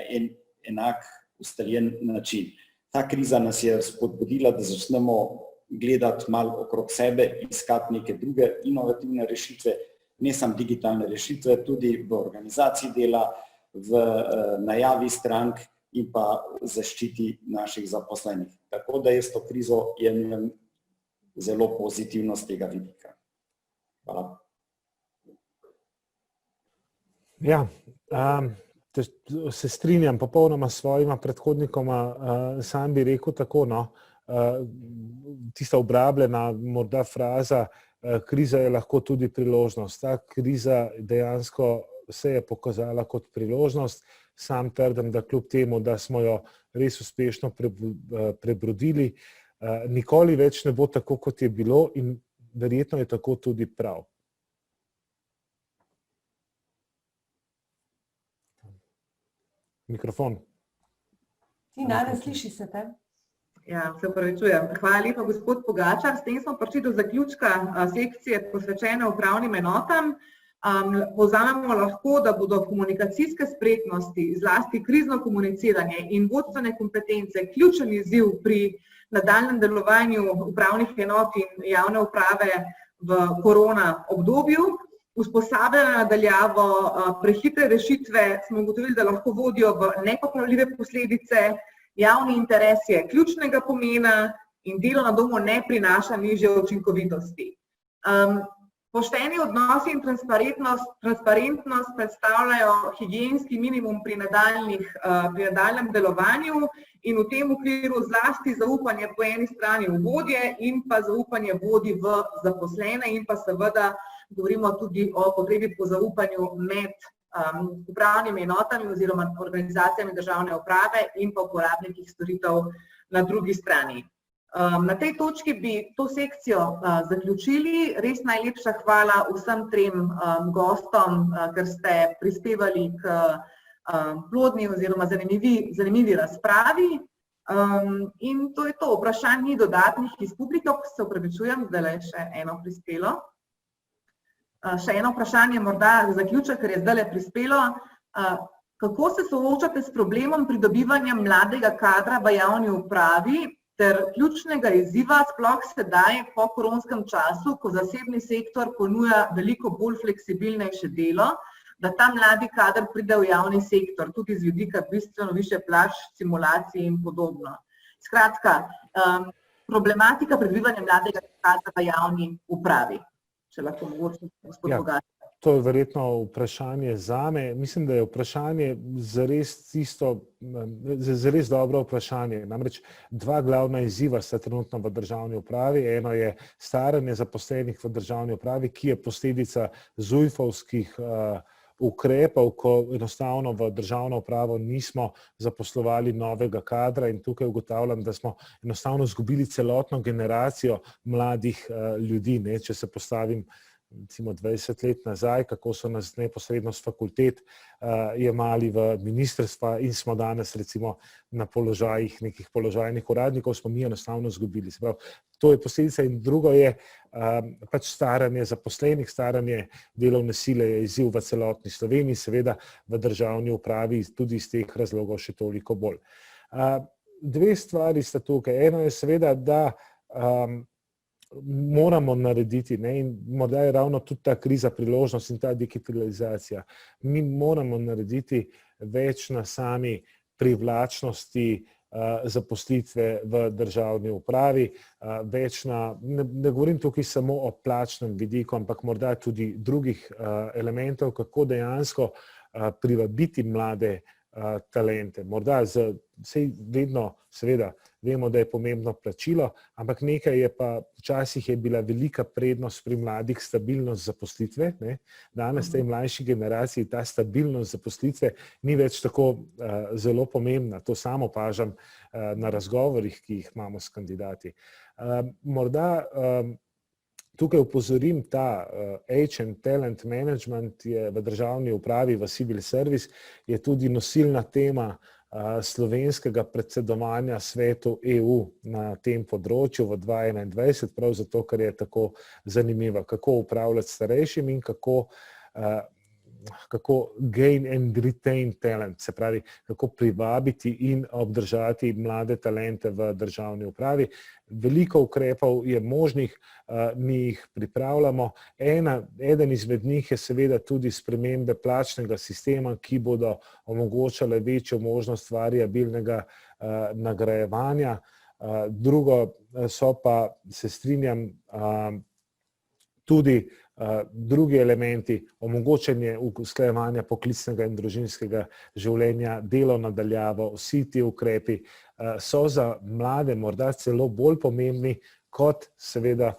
enak ustaljen način. Ta kriza nas je spodbudila, da začnemo gledati malo okrog sebe, iskati neke druge inovativne rešitve, ne samo digitalne rešitve, tudi v organizaciji dela, v najavi strank in pa zaščiti naših zaposlenih. Tako da jaz to krizo jemljem zelo pozitivno z tega vidika. Hvala. Ja, se strinjam popolnoma s svojima predhodnikoma, sam bi rekel tako, no, tista obrabljena morda fraza, kriza je lahko tudi priložnost. Ta kriza dejansko se je pokazala kot priložnost. Sam trdim, da kljub temu, da smo jo res uspešno prebrodili, nikoli več ne bo tako, kot je bilo in verjetno je tako tudi prav. Mikrofon. Tina, ne sliši se te? Ja, se opravičujem. Hvala lepa, gospod Pogačar. S tem smo prišli do zaključka sekcije posvečene upravnim enotam. Povzamemo lahko, da bodo komunikacijske spretnosti, zlasti krizno komuniciranje in vodstvene kompetence ključen izziv pri nadaljnjem delovanju upravnih enot in javne uprave v korona obdobju. Usposabljanje nadaljavo, prehitre rešitve smo ugotovili, da lahko vodijo v nepopravljive posledice, javni interes je ključnega pomena in delo na domu ne prinaša nižje učinkovitosti. Pošteni odnosi in transparentnost predstavljajo higienski minimum pri nadaljnjem delovanju in v tem okviru zlasti zaupanje po eni strani v vodje in pa zaupanje vodij v zaposlene in pa seveda govorimo tudi o potrebi po zaupanju med upravnimi enotami oziroma organizacijami državne uprave in pa uporabnikih storitev na drugi strani. Na tej točki bi to sekcijo zaključili. Res najlepša hvala vsem trem gostom, ker ste prispevali k plodni oziroma zanimivi razpravi. In to je to. Vprašanj ni dodatnih iz publike, se opravičujem, zdaj je še eno prispelo. Še eno vprašanje morda za zaključek, ker je zdaj prispelo. Kako se soočate s problemom pridobivanja mladega kadra v javni upravi ter ključnega izziva sploh sedaj po koronskem času, ko zasebni sektor ponuja veliko bolj fleksibilnejše delo, da ta mladi kader pride v javni sektor, tudi z vidika bistveno višje plač, simulacij in podobno. Skratka, problematika pridobivanja mladega kadra v javni upravi. Če lahko mogoče gospod Pogačar. To je verjetno vprašanje zame. Mislim, da je vprašanje zares dobro vprašanje. Namreč dva glavna izziva sta trenutno v državni upravi. Eno je staranje zaposlenih v državni upravi, ki je posledica zujfovskih ukrepov, ko enostavno v državno upravo nismo zaposlovali novega kadra in tukaj ugotavljam, da smo enostavno izgubili celotno generacijo mladih ljudi. Če se postavim recimo 20 let nazaj, kako so nas neposredno s fakultet jemali v ministrstva in smo danes recimo na položajih nekih položajnih uradnikov, smo mi enostavno izgubili. To je posledica in drugo je pač staranje zaposlenih, staranje delovne sile je izziv v celotni Sloveniji, seveda v državni upravi tudi iz teh razlogov še toliko bolj. Dve stvari sta tukaj. Eno je seveda, da moramo narediti, in morda je ravno tudi ta kriza priložnost in ta digitalizacija. Mi moramo narediti več na sami privlačnosti zaposlitve v državni upravi, več na, ne govorim tukaj samo o plačnem vidiku, ampak morda tudi drugih elementov, kako dejansko privabiti mlade talente. Morda sej vedno, seveda, vemo, da je pomembno plačilo, ampak nekaj je pa, včasih je bila velika prednost pri mladih stabilnost zaposlitve. Danes tej mlajši generaciji ta stabilnost zaposlitve ni več tako zelo pomembna. To samo opažam na razgovorih, ki jih imamo s kandidati. Morda tukaj upozorim, ta Age and Talent Management je v državni upravi, v Civil Service, je tudi nosilna tema slovenskega predsedovanja svetu EU na tem področju v 2021, prav zato, ker je tako zanimiva, kako upravljati starejšim in kako gain and retain talent, se pravi, kako privabiti in obdržati mlade talente v državni upravi. Veliko ukrepov je možnih, mi jih pripravljamo. Eden izmed njih je seveda tudi spremembe plačnega sistema, ki bodo omogočale večjo možnost variabilnega nagrajevanja. Drugo so pa, se strinjam, tudi drugi elementi, omogočanje usklajevanja poklicnega in družinskega življenja, delo na daljavo, vsi ti ukrepi so za mlade morda celo bolj pomembni kot seveda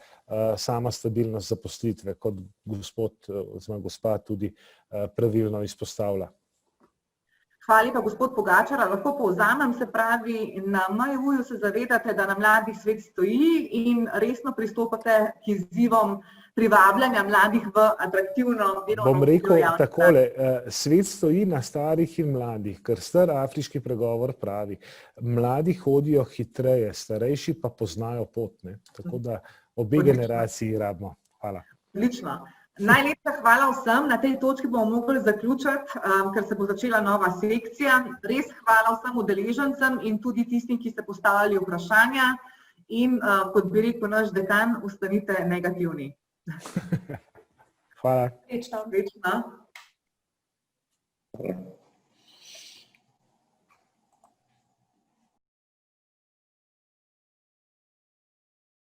sama stabilnost zaposlitve, kot gospa tudi pravilno izpostavlja. Hvala lepa, gospod Pogačar. Lahko povzamem, se pravi, na MJU se zavedate, da na mladih svet stoji in resno pristopate k izzivom privabljanja mladih v atraktivno delovno. Bom rekel takole, svet stoji na starih in mladih, ker star afriški pregovor pravi, mladi hodijo hitreje, starejši pa poznajo pot, ne? Tako da obe generaciji rabimo. Hvala. Odlično. Najlepša hvala vsem. Na tej točki bomo mogli zaključiti, ker se bo začela nova sekcija. Res hvala vsem udeležencem in tudi tistim, ki ste postavljali vprašanja. In kot bi rekel naš dekan, ostanite negativni. Hvala. Večno. Večno. Hvala.